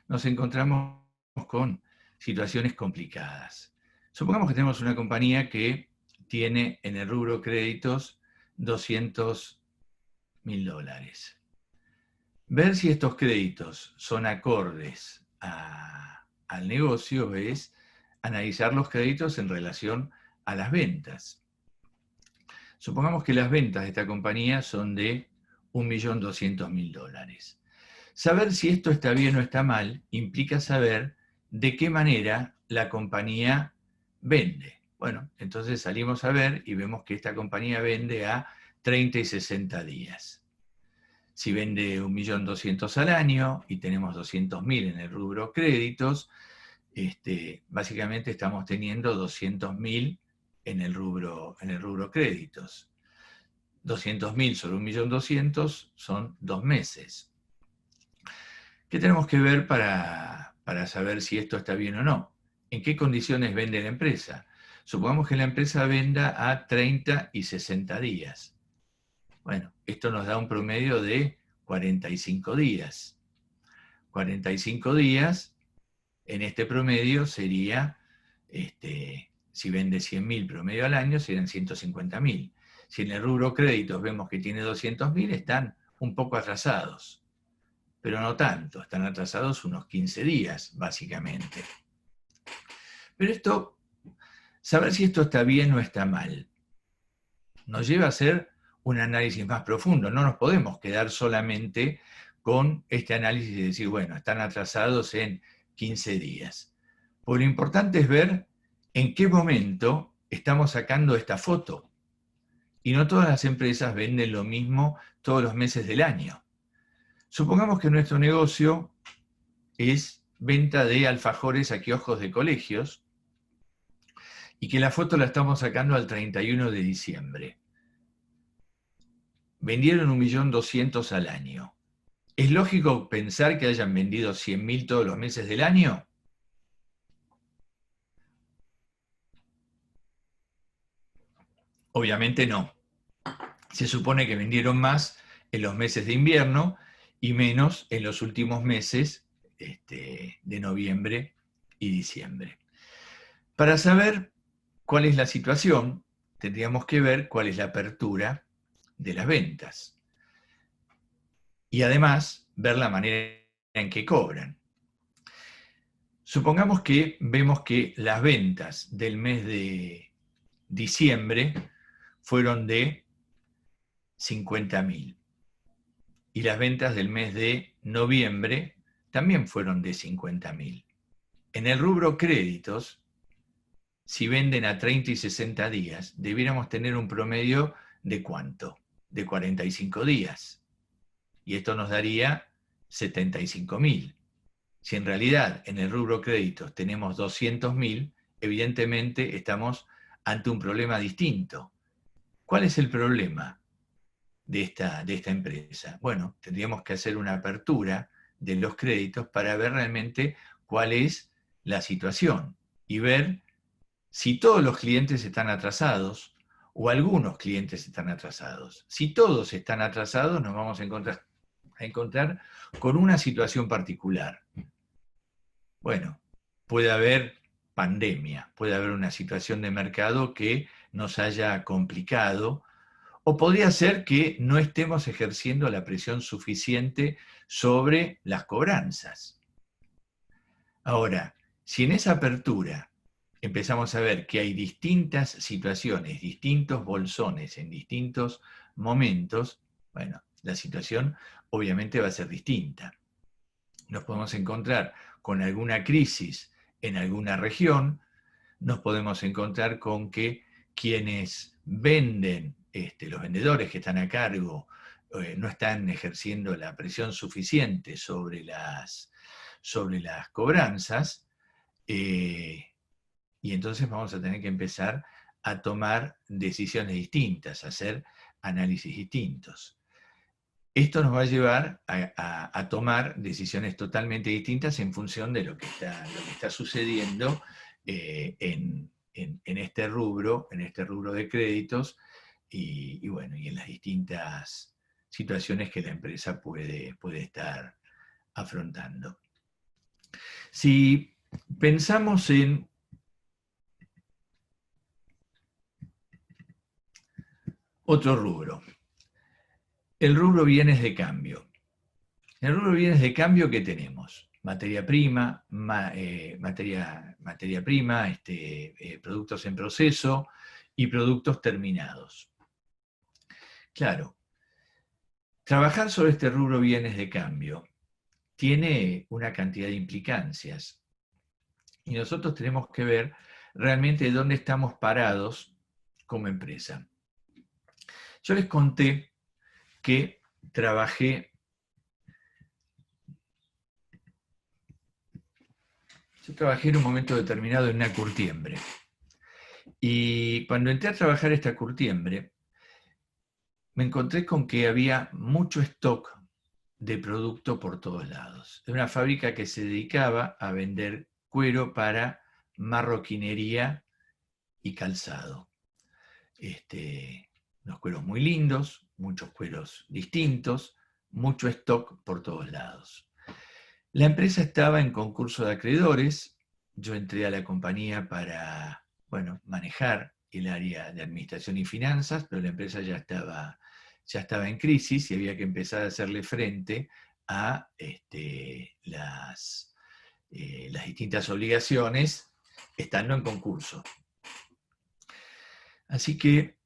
nos encontramos con situaciones complicadas. Supongamos que tenemos una compañía que tiene en el rubro créditos $200.000. Ver si estos créditos son acordes al negocio es analizar los créditos en relación a las ventas. Supongamos que las ventas de esta compañía son de $1.200.000. Saber si esto está bien o está mal implica saber de qué manera la compañía vende. Bueno, entonces salimos a ver y vemos que esta compañía vende a 30 y 60 días. Si vende 1.200.000 al año y tenemos 200.000 en el rubro créditos, básicamente estamos teniendo 200.000 en el rubro créditos. 200.000 sobre 1.200.000 son 2 meses. ¿Qué tenemos que ver para saber si esto está bien o no? ¿En qué condiciones vende la empresa? Supongamos que la empresa venda a 30 y 60 días. Bueno, esto nos da un promedio de 45 días. 45 días, en este promedio sería, si vende 100.000 promedio al año, serían 150.000. Si en el rubro créditos vemos que tiene 200.000, están un poco atrasados. Pero no tanto, están atrasados unos 15 días, básicamente. Pero saber si esto está bien o está mal, nos lleva a hacer un análisis más profundo. No nos podemos quedar solamente con este análisis de decir, bueno, están atrasados en 15 días. Pues lo importante es ver en qué momento estamos sacando esta foto. Y no todas las empresas venden lo mismo todos los meses del año. Supongamos que nuestro negocio es venta de alfajores a kioscos de colegios y que la foto la estamos sacando al 31 de diciembre. Vendieron 1.200.000 al año. ¿Es lógico pensar que hayan vendido 100.000 todos los meses del año? Obviamente no. Se supone que vendieron más en los meses de invierno y menos en los últimos meses de noviembre y diciembre. Para saber cuál es la situación, tendríamos que ver cuál es la apertura de las ventas. Y además, ver la manera en que cobran. Supongamos que vemos que las ventas del mes de diciembre fueron de 50.000. Y las ventas del mes de noviembre también fueron de 50.000. En el rubro créditos, si venden a 30 y 60 días, debiéramos tener un promedio de ¿cuánto? De 45 días. Y esto nos daría 75.000. Si en realidad en el rubro créditos tenemos 200.000, evidentemente estamos ante un problema distinto. ¿Cuál es el problema de esta empresa? Bueno, tendríamos que hacer una apertura de los créditos para ver realmente cuál es la situación y ver si todos los clientes están atrasados o algunos clientes están atrasados. Si todos están atrasados, nos vamos a encontrar con una situación particular. Bueno, puede haber pandemia, puede haber una situación de mercado que nos haya complicado, o podría ser que no estemos ejerciendo la presión suficiente sobre las cobranzas. Ahora, si en esa apertura empezamos a ver que hay distintas situaciones, distintos bolsones en distintos momentos, bueno, la situación obviamente va a ser distinta. Nos podemos encontrar con alguna crisis en alguna región, nos podemos encontrar con que quienes venden, los vendedores que están a cargo, no están ejerciendo la presión suficiente sobre las cobranzas, y entonces vamos a tener que empezar a tomar decisiones distintas, a hacer análisis distintos. Esto nos va a llevar a tomar decisiones totalmente distintas en función de lo que está sucediendo en este rubro de créditos y bueno, y en las distintas situaciones que la empresa puede estar afrontando. Si pensamos en otro rubro, el rubro bienes de cambio. En el rubro bienes de cambio, ¿qué tenemos? Materia prima, productos en proceso y productos terminados. Claro, trabajar sobre este rubro bienes de cambio tiene una cantidad de implicancias y nosotros tenemos que ver realmente dónde estamos parados como empresa. Yo les conté que trabajé en un momento determinado en una curtiembre. Y cuando entré a trabajar esta curtiembre, me encontré con que había mucho stock de producto por todos lados. Era una fábrica que se dedicaba a vender cuero para marroquinería y calzado. Unos cueros muy lindos, muchos cueros distintos, mucho stock por todos lados. La empresa estaba en concurso de acreedores. Yo entré a la compañía para, manejar el área de administración y finanzas, pero la empresa ya estaba en crisis y había que empezar a hacerle frente a las distintas obligaciones estando en concurso. Así que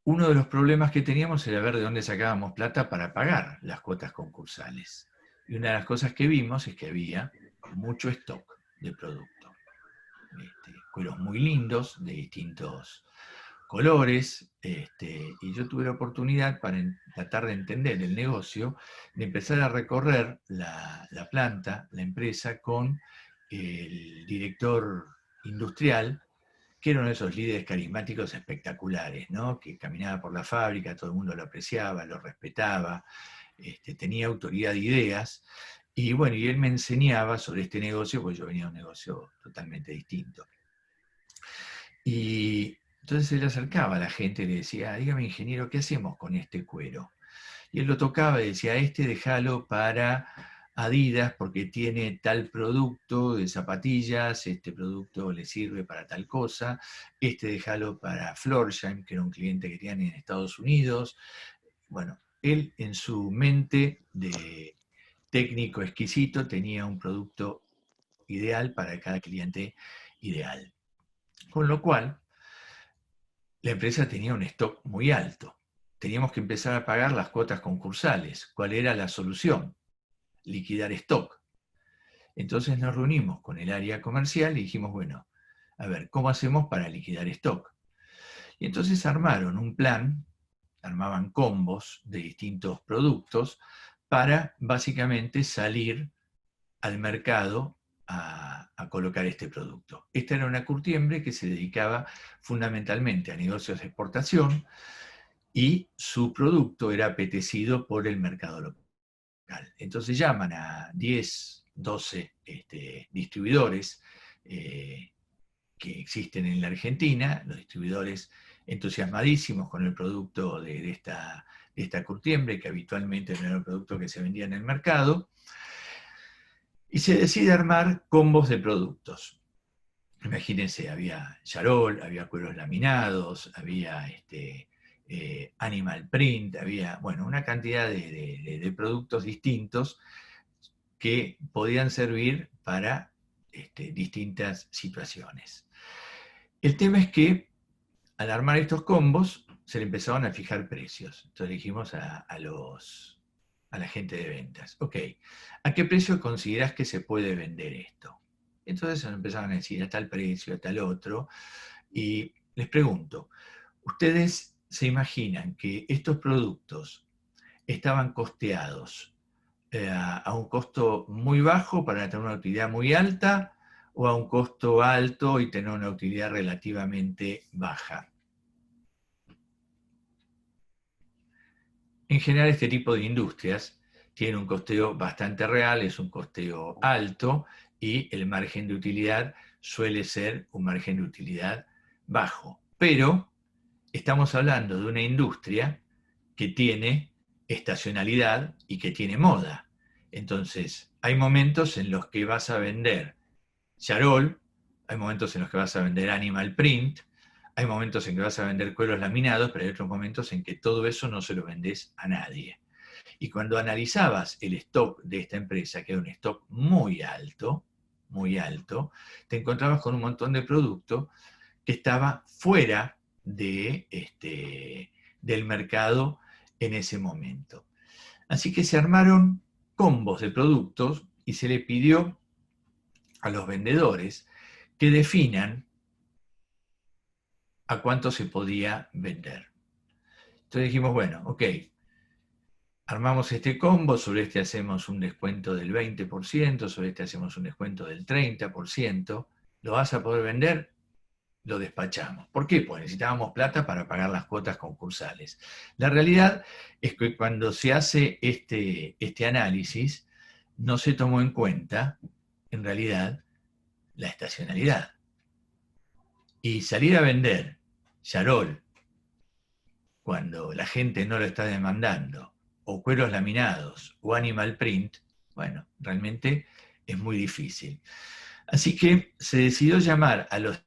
uno de los problemas que teníamos era ver de dónde sacábamos plata para pagar las cuotas concursales. Y una de las cosas que vimos es que había mucho stock de producto. Cueros muy lindos, de distintos colores, y yo tuve la oportunidad, para tratar de entender el negocio, de empezar a recorrer la planta, la empresa, con el director industrial, que era uno de esos líderes carismáticos espectaculares, ¿no? Que caminaba por la fábrica, todo el mundo lo apreciaba, lo respetaba, tenía autoridad de ideas, y bueno, y él me enseñaba sobre este negocio, porque yo venía de un negocio totalmente distinto. Y entonces él acercaba a la gente y le decía: dígame, ingeniero, ¿qué hacemos con este cuero? Y él lo tocaba y decía: déjalo para Adidas porque tiene tal producto de zapatillas, este producto le sirve para tal cosa, déjalo para Florsheim, que era un cliente que tenían en Estados Unidos. Bueno, él en su mente de técnico exquisito tenía un producto ideal para cada cliente ideal. Con lo cual, la empresa tenía un stock muy alto. Teníamos que empezar a pagar las cuotas concursales. ¿Cuál era la solución? Liquidar stock. Entonces nos reunimos con el área comercial y dijimos, bueno, a ver, ¿cómo hacemos para liquidar stock? Y entonces armaron un plan, armaban combos de distintos productos para básicamente salir al mercado a colocar este producto. Esta era una curtiembre que se dedicaba fundamentalmente a negocios de exportación y su producto era apetecido por el mercado local. Entonces llaman a 10, 12 distribuidores que existen en la Argentina, los distribuidores entusiasmadísimos con el producto de esta curtiembre, que habitualmente no era el producto que se vendía en el mercado, y se decide armar combos de productos. Imagínense, había charol, había cueros laminados, había animal print, había, bueno, una cantidad de productos distintos que podían servir para distintas situaciones. El tema es que al armar estos combos se le empezaron a fijar precios. Entonces dijimos a la gente de ventas, ok, ¿a qué precio considerás que se puede vender esto? Entonces nos empezaron a decir a tal precio, a tal otro, y les pregunto, ¿ustedes se imaginan que estos productos estaban costeados a un costo muy bajo para tener una utilidad muy alta, o a un costo alto y tener una utilidad relativamente baja? En general, este tipo de industrias tiene un costeo bastante real, es un costeo alto, y el margen de utilidad suele ser un margen de utilidad bajo. Pero estamos hablando de una industria que tiene estacionalidad y que tiene moda. Entonces, hay momentos en los que vas a vender charol, hay momentos en los que vas a vender animal print, hay momentos en que vas a vender cueros laminados, pero hay otros momentos en que todo eso no se lo vendés a nadie. Y cuando analizabas el stock de esta empresa, que era un stock muy alto, te encontrabas con un montón de producto que estaba fuera del mercado en ese momento. Así que se armaron combos de productos y se le pidió a los vendedores que definan a cuánto se podía vender. Entonces dijimos, bueno, ok, armamos este combo, sobre este hacemos un descuento del 20%, sobre este hacemos un descuento del 30%, ¿lo vas a poder vender? Lo despachamos. ¿Por qué? Pues necesitábamos plata para pagar las cuotas concursales. La realidad es que cuando se hace este análisis, no se tomó en cuenta, en realidad, la estacionalidad. Y salir a vender charol cuando la gente no lo está demandando, o cueros laminados, o animal print, bueno, realmente es muy difícil. Así que se decidió llamar a los...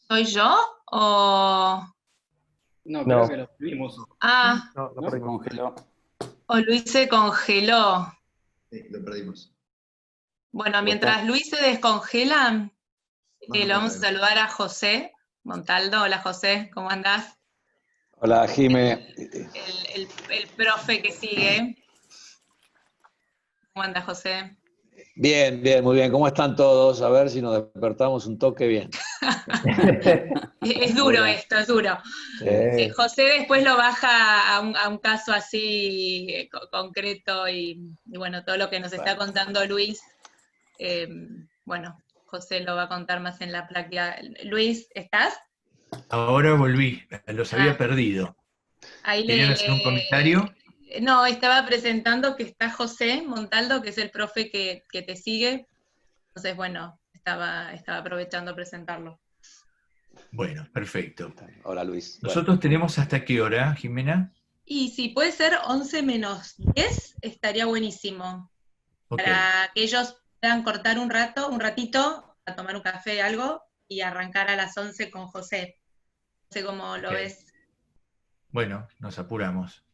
¿Soy yo o...? No, No. creo que lo vimos. Ah, No, ¿No? Se congeló. o Luis se congeló. Sí, lo perdimos. Bueno, mientras Luis se descongela, Bueno, lo vamos a perfecto. saludar a José Montaldo. Hola José, ¿cómo andás? Hola, Jime. El profe que sigue. ¿Cómo anda José? Bien, bien, muy bien. ¿Cómo están todos? A ver si nos despertamos un toque bien. Es duro Hola. esto, es duro. Sí. José después lo baja a un caso así concreto y bueno, todo lo que nos está contando Luis, bueno, José lo va a contar más en la práctica. Luis, ¿estás? Ahora volví, los había perdido. Ahí ¿Querían hacer un comentario? No, estaba presentando que está José Montaldo, que es el profe que te sigue. Entonces, bueno, estaba aprovechando a presentarlo. Bueno, perfecto. Hola, Luis. ¿Nosotros tenemos hasta qué hora, Jimena? Y si puede ser 11 menos 10, estaría buenísimo. Ok. Para que ellos puedan cortar un ratito, a tomar un café, algo, y arrancar a las 11 con José. No sé cómo lo Ok. ves. Bueno, nos apuramos.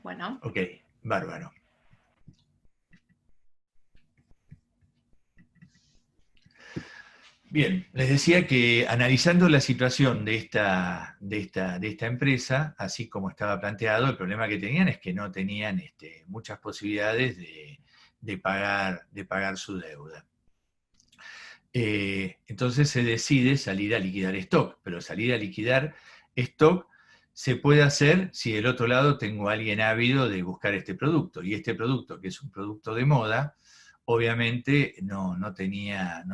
Bueno, Ok, bárbaro. Bien, les decía que analizando la situación de esta empresa, así como estaba planteado, el problema que tenían es que no tenían muchas posibilidades de pagar su deuda. Entonces se decide salir a liquidar stock, pero salir a liquidar stock se puede hacer si del otro lado tengo a alguien ávido de buscar este producto, y este producto, que es un producto de moda, obviamente no tenía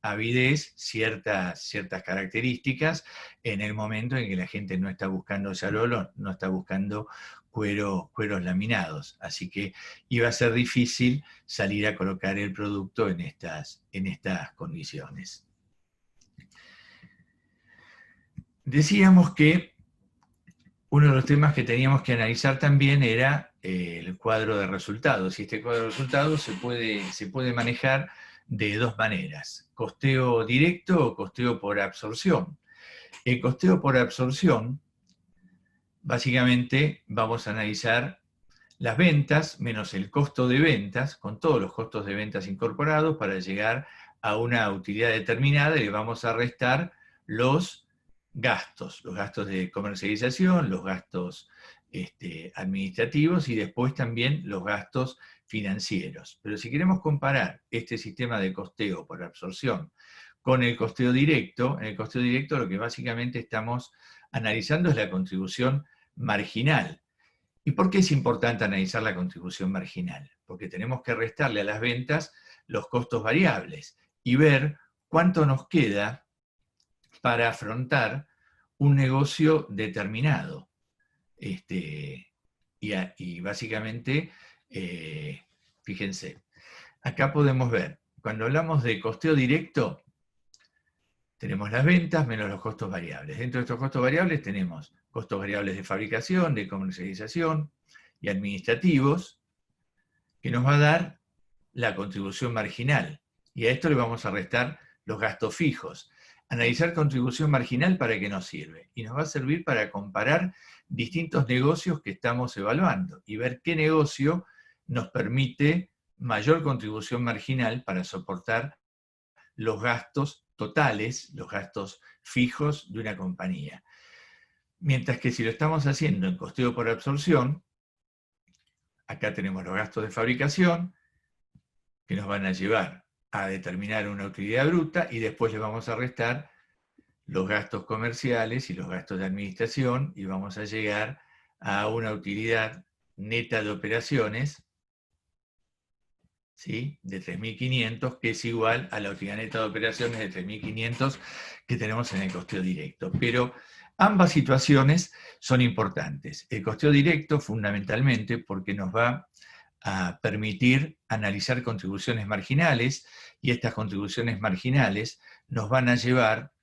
avidez, ciertas características en el momento en que la gente no está buscando charolo, no está buscando cueros laminados. Así que iba a ser difícil salir a colocar el producto en estas condiciones. Decíamos que uno de los temas que teníamos que analizar también era el cuadro de resultados. Y este cuadro de resultados se puede manejar de dos maneras: costeo directo o costeo por absorción. El costeo por absorción, básicamente vamos a analizar las ventas menos el costo de ventas, con todos los costos de ventas incorporados, para llegar a una utilidad determinada, y le vamos a restar los gastos de comercialización, los gastos administrativos y después también los gastos financieros. Pero si queremos comparar este sistema de costeo por absorción con el costeo directo, en el costeo directo lo que básicamente estamos analizando es la contribución marginal. ¿Y por qué es importante analizar la contribución marginal? Porque tenemos que restarle a las ventas los costos variables y ver cuánto nos queda para afrontar un negocio determinado. Y básicamente, fíjense, acá podemos ver, cuando hablamos de costeo directo, tenemos las ventas menos los costos variables. Dentro de estos costos variables tenemos costos variables de fabricación, de comercialización y administrativos, que nos va a dar la contribución marginal. Y a esto le vamos a restar los gastos fijos. Analizar contribución marginal, ¿para qué nos sirve? Y nos va a servir para comparar distintos negocios que estamos evaluando y ver qué negocio nos permite mayor contribución marginal para soportar los gastos totales, los gastos fijos de una compañía. Mientras que si lo estamos haciendo en costeo por absorción, acá tenemos los gastos de fabricación, que nos van a llevar a determinar una utilidad bruta, y después le vamos a restar los gastos comerciales y los gastos de administración, y vamos a llegar a una utilidad neta de operaciones, ¿sí?, de 3.500, que es igual a la utilidad neta de operaciones de 3.500 que tenemos en el costeo directo. Pero ambas situaciones son importantes. El costeo directo, fundamentalmente, porque nos va a permitir analizar contribuciones marginales, y estas contribuciones marginales nos van a llevar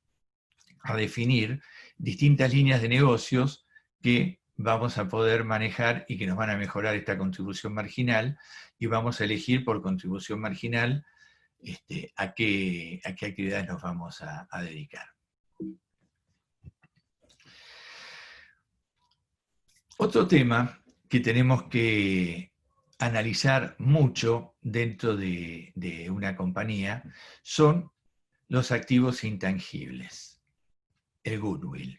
a definir distintas líneas de negocios que vamos a poder manejar y que nos van a mejorar esta contribución marginal, y vamos a elegir por contribución marginal a qué actividades nos vamos a dedicar. Otro tema que tenemos que analizar mucho dentro de una compañía son los activos intangibles, el goodwill.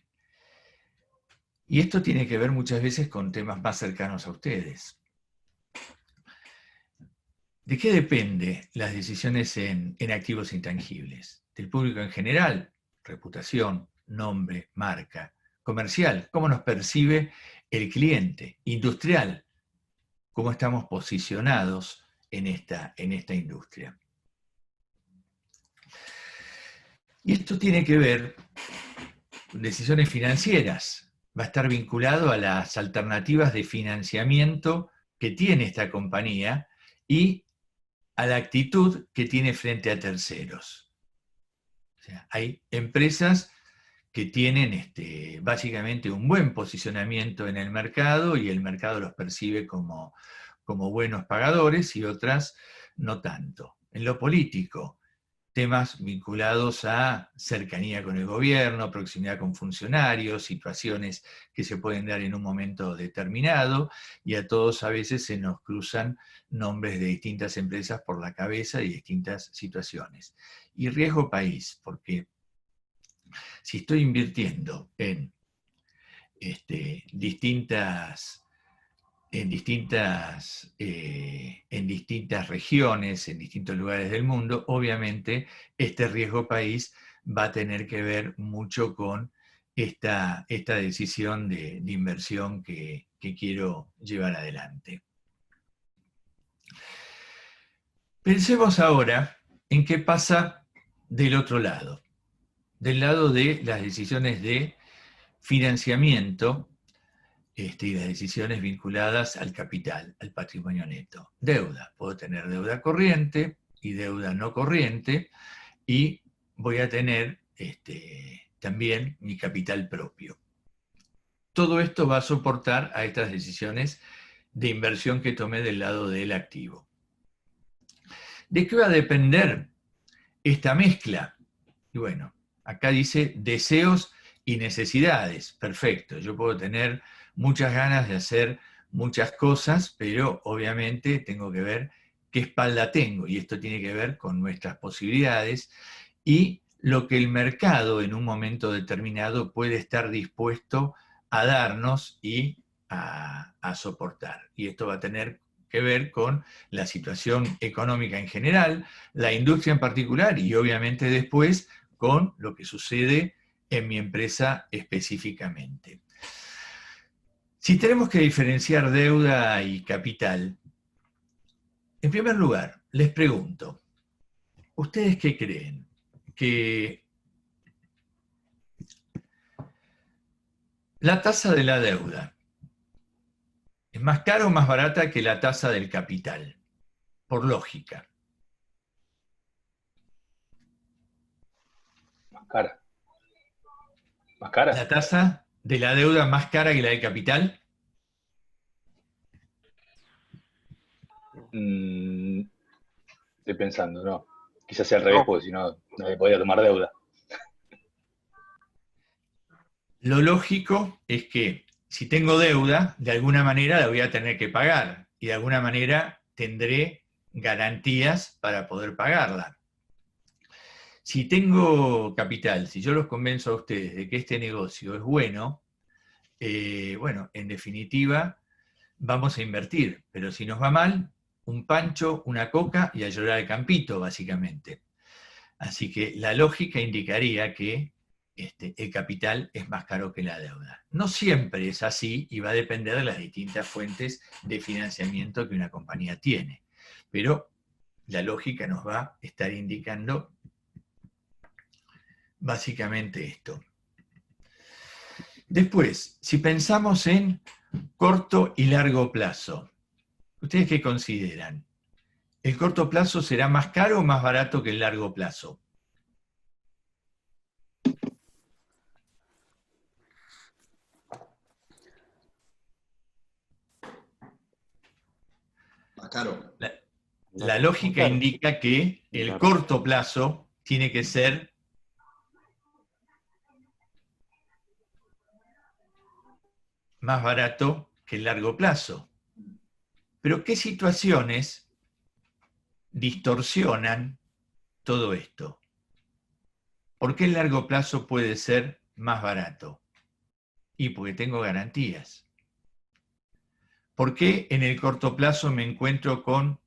Y esto tiene que ver muchas veces con temas más cercanos a ustedes. ¿De qué depende las decisiones en activos intangibles? Del público en general, reputación, nombre, marca; comercial, cómo nos percibe el cliente; industrial, cómo estamos posicionados en esta industria. Y esto tiene que ver con decisiones financieras. Va a estar vinculado a las alternativas de financiamiento que tiene esta compañía y a la actitud que tiene frente a terceros. O sea, hay empresas que tienen básicamente un buen posicionamiento en el mercado, y el mercado los percibe como buenos pagadores, y otras no tanto. En lo político, temas vinculados a cercanía con el gobierno, proximidad con funcionarios, situaciones que se pueden dar en un momento determinado, y a todos a veces se nos cruzan nombres de distintas empresas por la cabeza y distintas situaciones. Y riesgo país, porque si estoy invirtiendo en distintas regiones, en distintos lugares del mundo, obviamente este riesgo país va a tener que ver mucho con esta decisión de inversión que quiero llevar adelante. Pensemos ahora en qué pasa del otro lado, del lado de las decisiones de financiamiento y las decisiones vinculadas al capital, al patrimonio neto. Deuda. Puedo tener deuda corriente y deuda no corriente, y voy a tener también mi capital propio. Todo esto va a soportar a estas decisiones de inversión que tomé del lado del activo. ¿De qué va a depender esta mezcla? Y bueno, acá dice deseos y necesidades. Perfecto, yo puedo tener muchas ganas de hacer muchas cosas, pero obviamente tengo que ver qué espalda tengo, y esto tiene que ver con nuestras posibilidades y lo que el mercado en un momento determinado puede estar dispuesto a darnos y a soportar. Y esto va a tener que ver con la situación económica en general, la industria en particular, y obviamente después con lo que sucede en mi empresa específicamente. Si tenemos que diferenciar deuda y capital, en primer lugar, les pregunto, ¿ustedes qué creen? ¿Que la tasa de la deuda es más cara o más barata que la tasa del capital? Por lógica. Más cara. ¿Más cara? ¿La tasa de la deuda más cara que la del capital? Estoy pensando, no. Quizás sea al revés, porque si no, no me podía tomar deuda. Lo lógico es que si tengo deuda, de alguna manera la voy a tener que pagar, y de alguna manera tendré garantías para poder pagarla. Si tengo capital, si yo los convenzo a ustedes de que este negocio es bueno, bueno, en definitiva, vamos a invertir, pero si nos va mal, un pancho, una coca y a llorar al campito, básicamente. Así que la lógica indicaría que el capital es más caro que la deuda. No siempre es así, y va a depender de las distintas fuentes de financiamiento que una compañía tiene. Pero la lógica nos va a estar indicando básicamente esto. Después, si pensamos en corto y largo plazo, ¿ustedes qué consideran? ¿El corto plazo será más caro o más barato que el largo plazo? Más caro. La lógica indica que el corto plazo tiene que ser más barato que el largo plazo. Pero ¿qué situaciones distorsionan todo esto? ¿Por qué el largo plazo puede ser más barato? Y porque tengo garantías. ¿Por qué en el corto plazo me encuentro con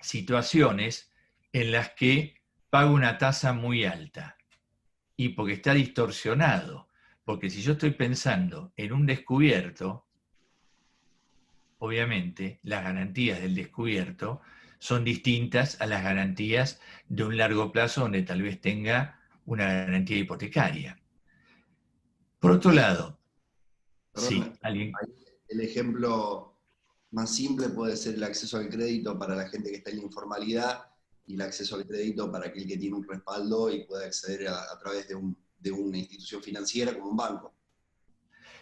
situaciones en las que pago una tasa muy alta? Y porque está distorsionado. Porque si yo estoy pensando en un descubierto, obviamente las garantías del descubierto son distintas a las garantías de un largo plazo donde tal vez tenga una garantía hipotecaria. Por otro lado, sí, alguien... El ejemplo más simple puede ser el acceso al crédito para la gente que está en la informalidad y el acceso al crédito para aquel que tiene un respaldo y puede acceder a través de una institución financiera como un banco.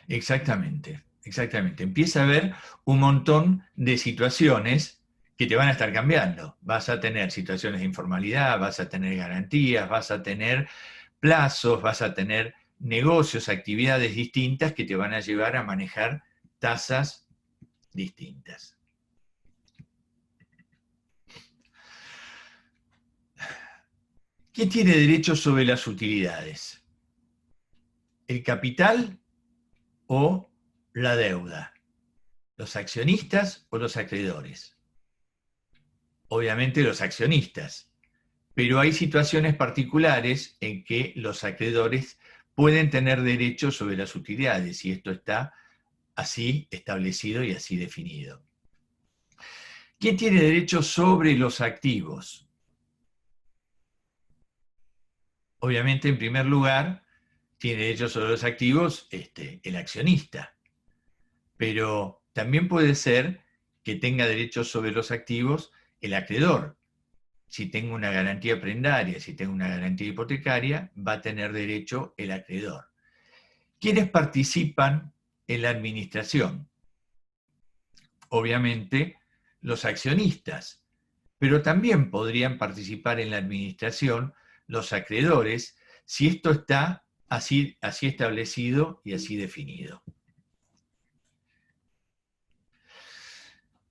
Exactamente, exactamente. Empieza a haber un montón de situaciones que te van a estar cambiando. Vas a tener situaciones de informalidad, vas a tener garantías, vas a tener plazos, vas a tener negocios, actividades distintas que te van a llevar a manejar tasas distintas. ¿Quién tiene derecho sobre las utilidades? ¿El capital o la deuda? ¿Los accionistas o los acreedores? Obviamente los accionistas, pero hay situaciones particulares en que los acreedores pueden tener derecho sobre las utilidades, y esto está así establecido y así definido. ¿Quién tiene derecho sobre los activos? Obviamente, en primer lugar, tiene derecho sobre los activos el accionista, pero también puede ser que tenga derecho sobre los activos el acreedor. Si tengo una garantía prendaria, si tengo una garantía hipotecaria, va a tener derecho el acreedor. ¿Quiénes participan en la administración? Obviamente, los accionistas, pero también podrían participar en la administración los acreedores si esto está así establecido y así definido.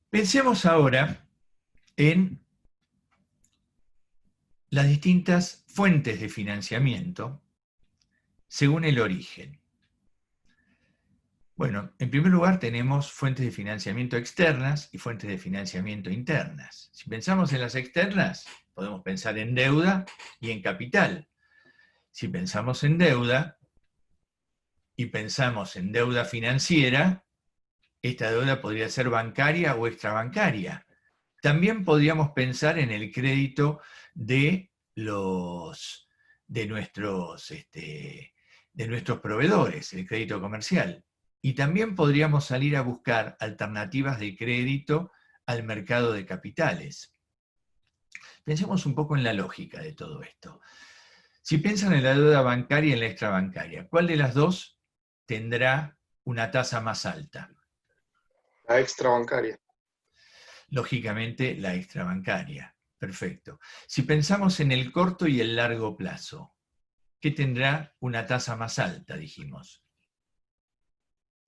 Pensemos ahora en las distintas fuentes de financiamiento según el origen. Bueno, en primer lugar tenemos fuentes de financiamiento externas y fuentes de financiamiento internas. Si pensamos en las externas, podemos pensar en deuda y en capital. Si pensamos en deuda y pensamos en deuda financiera, esta deuda podría ser bancaria o extrabancaria. También podríamos pensar en el crédito de nuestros proveedores, el crédito comercial. Y también podríamos salir a buscar alternativas de crédito al mercado de capitales. Pensemos un poco en la lógica de todo esto. Si piensan en la deuda bancaria y en la extrabancaria, ¿cuál de las dos tendrá una tasa más alta? La extrabancaria. Lógicamente, la extrabancaria. Perfecto. Si pensamos en el corto y el largo plazo, ¿qué tendrá una tasa más alta, dijimos?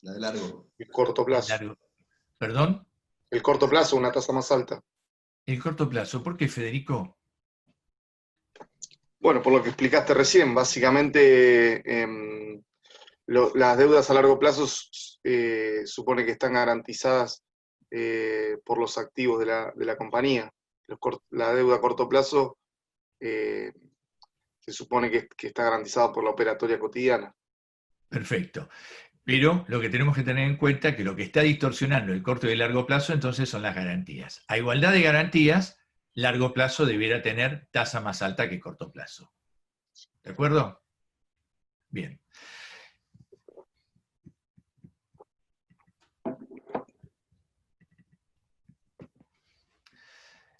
La de largo. El corto plazo. ¿Perdón? El corto plazo, una tasa más alta. El corto plazo. ¿Por qué, Federico? Bueno, por lo que explicaste recién, básicamente las deudas a largo plazo supone que están garantizadas por los activos de la compañía. La deuda a corto plazo se supone que está garantizada por la operatoria cotidiana. Perfecto. Pero lo que tenemos que tener en cuenta es que lo que está distorsionando el corto y el largo plazo entonces son las garantías. A igualdad de garantías, largo plazo debiera tener tasa más alta que corto plazo. ¿De acuerdo? Bien.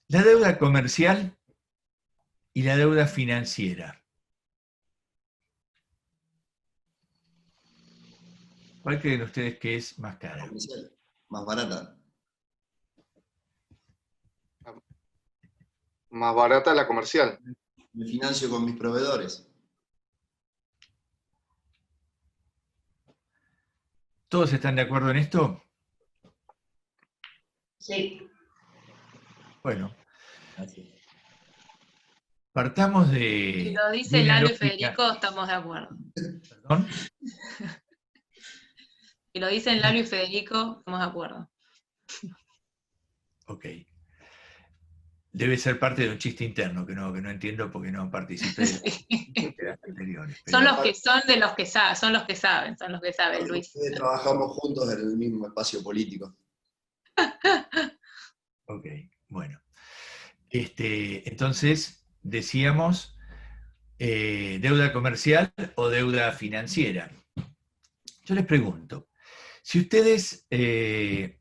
La deuda comercial y la deuda financiera. ¿Cuál creen ustedes que es más cara? Comercial, más barata. Más barata la comercial. Me financio con mis proveedores. ¿Todos están de acuerdo en esto? Sí. Bueno. Partamos de... Si lo dice Lalo y Federico, estamos de acuerdo. ¿Perdón? Si lo dicen Lalo y Federico, estamos de acuerdo. Ok. Debe ser parte de un chiste interno que no entiendo porque no participé de las anteriores. Son los que saben, son los que saben, Luis. Ustedes trabajamos juntos en el mismo espacio político. Ok, bueno. Entonces, decíamos, deuda comercial o deuda financiera. Yo les pregunto, si ustedes, si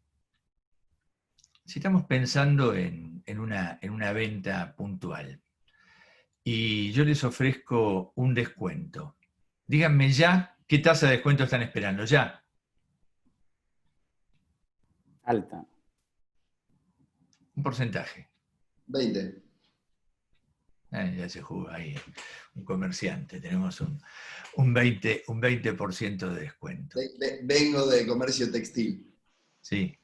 estamos pensando en una venta puntual y yo les ofrezco un descuento, díganme ya qué tasa de descuento están esperando, ya. Alta. Un porcentaje. 20. Ya se jugó ahí un comerciante, tenemos un 20% de descuento. Vengo de comercio textil. Sí,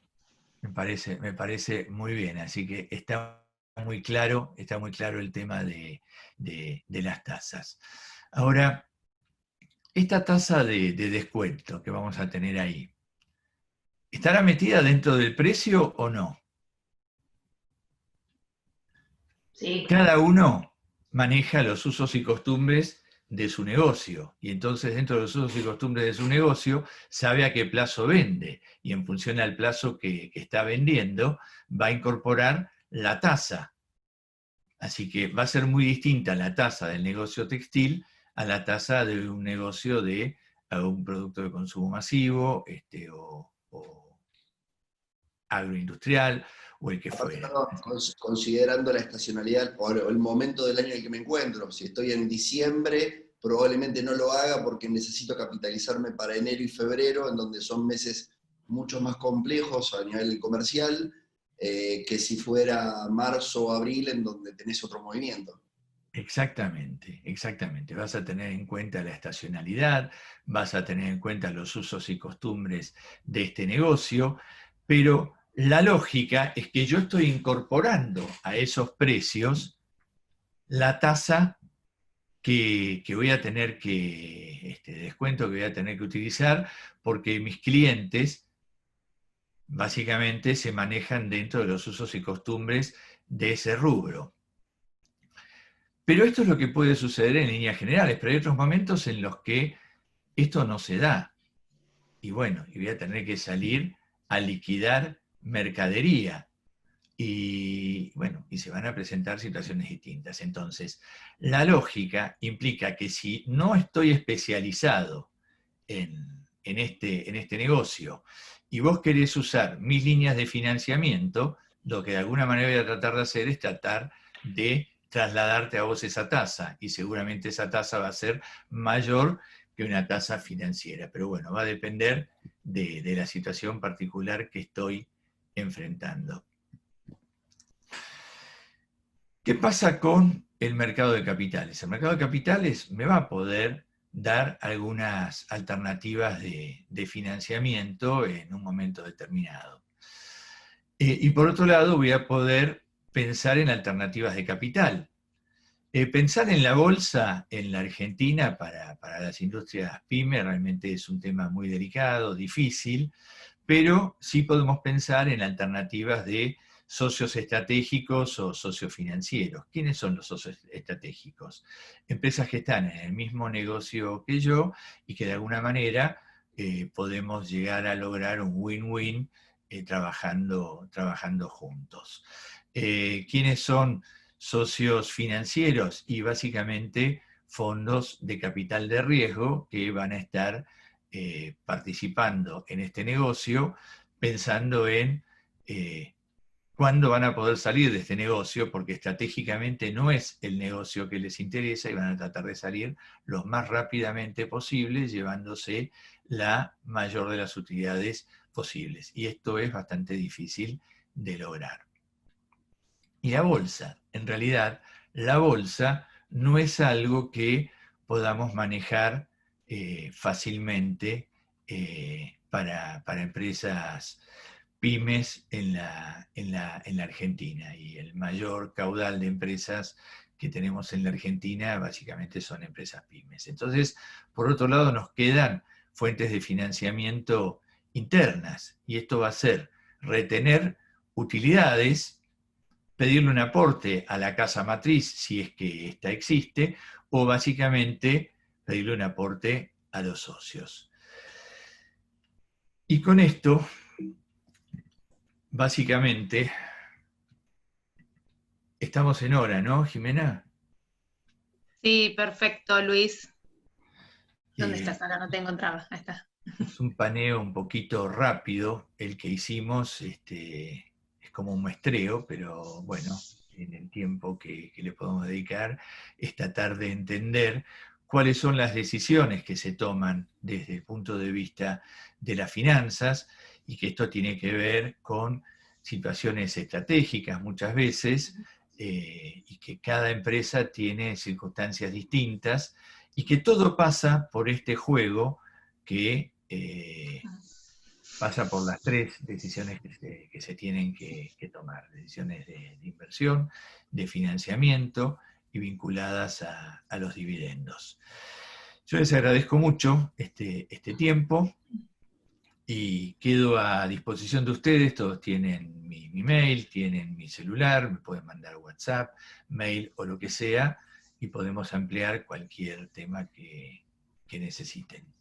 me parece muy bien, así que está muy claro el tema de las tasas. Ahora, esta tasa de descuento que vamos a tener ahí, ¿estará metida dentro del precio o no? Sí. Cada uno maneja los usos y costumbres de su negocio, y entonces dentro de los usos y costumbres de su negocio sabe a qué plazo vende, y en función al plazo que está vendiendo va a incorporar la tasa. Así que va a ser muy distinta la tasa del negocio textil a la tasa de un negocio de un producto de consumo masivo o agroindustrial o el que fuera. Considerando la estacionalidad o el momento del año en el que me encuentro. Si estoy en diciembre, probablemente no lo haga porque necesito capitalizarme para enero y febrero, en donde son meses mucho más complejos a nivel comercial, que si fuera marzo o abril, en donde tenés otro movimiento. Exactamente. Vas a tener en cuenta la estacionalidad, vas a tener en cuenta los usos y costumbres de este negocio, pero la lógica es que yo estoy incorporando a esos precios la tasa que voy a tener que, descuento que voy a tener que utilizar, porque mis clientes básicamente se manejan dentro de los usos y costumbres de ese rubro. Pero esto es lo que puede suceder en líneas generales, pero hay otros momentos en los que esto no se da. Y bueno, y voy a tener que salir a liquidar mercadería. Y bueno, y se van a presentar situaciones distintas. Entonces, la lógica implica que si no estoy especializado en este negocio y vos querés usar mis líneas de financiamiento, lo que de alguna manera voy a tratar de hacer es tratar de trasladarte a vos esa tasa, y seguramente esa tasa va a ser mayor que una tasa financiera. Pero bueno, va a depender de la situación particular que estoy enfrentando. ¿Qué pasa con el mercado de capitales? El mercado de capitales me va a poder dar algunas alternativas de financiamiento en un momento determinado. Y por otro lado, voy a poder pensar en alternativas de capital. Pensar en la bolsa en la Argentina para las industrias pyme realmente es un tema muy delicado, difícil, pero sí podemos pensar en alternativas de socios estratégicos o socios financieros. ¿Quiénes son los socios estratégicos? Empresas que están en el mismo negocio que yo y que de alguna manera podemos llegar a lograr un win-win trabajando juntos. ¿Quiénes son socios financieros? Y básicamente fondos de capital de riesgo que van a estar participando en este negocio, pensando en cuándo van a poder salir de este negocio, porque estratégicamente no es el negocio que les interesa y van a tratar de salir lo más rápidamente posible, llevándose la mayor de las utilidades posibles. Y esto es bastante difícil de lograr. Y la bolsa, en realidad, la bolsa no es algo que podamos manejar fácilmente para empresas pymes en la Argentina, y el mayor caudal de empresas que tenemos en la Argentina básicamente son empresas pymes. Entonces, por otro lado, nos quedan fuentes de financiamiento internas, y esto va a ser retener utilidades, pedirle un aporte a la casa matriz si es que ésta existe, o básicamente pedirle un aporte a los socios. Y con esto, básicamente, estamos en hora, ¿no, Jimena? Sí, perfecto, Luis. ¿Dónde estás? Ahora no te encontraba. Ahí está. Es un paneo un poquito rápido el que hicimos, es como un muestreo, pero bueno, en el tiempo que le podemos dedicar, es tratar de entender cuáles son las decisiones que se toman desde el punto de vista de las finanzas, y que esto tiene que ver con situaciones estratégicas muchas veces, y que cada empresa tiene circunstancias distintas, y que todo pasa por este juego que pasa por las 3 decisiones que se tienen que tomar: decisiones de inversión, de financiamiento y vinculadas a los dividendos. Yo les agradezco mucho este tiempo y quedo a disposición de ustedes. Todos tienen mi mail, tienen mi celular, me pueden mandar WhatsApp, mail o lo que sea, y podemos ampliar cualquier tema que necesiten.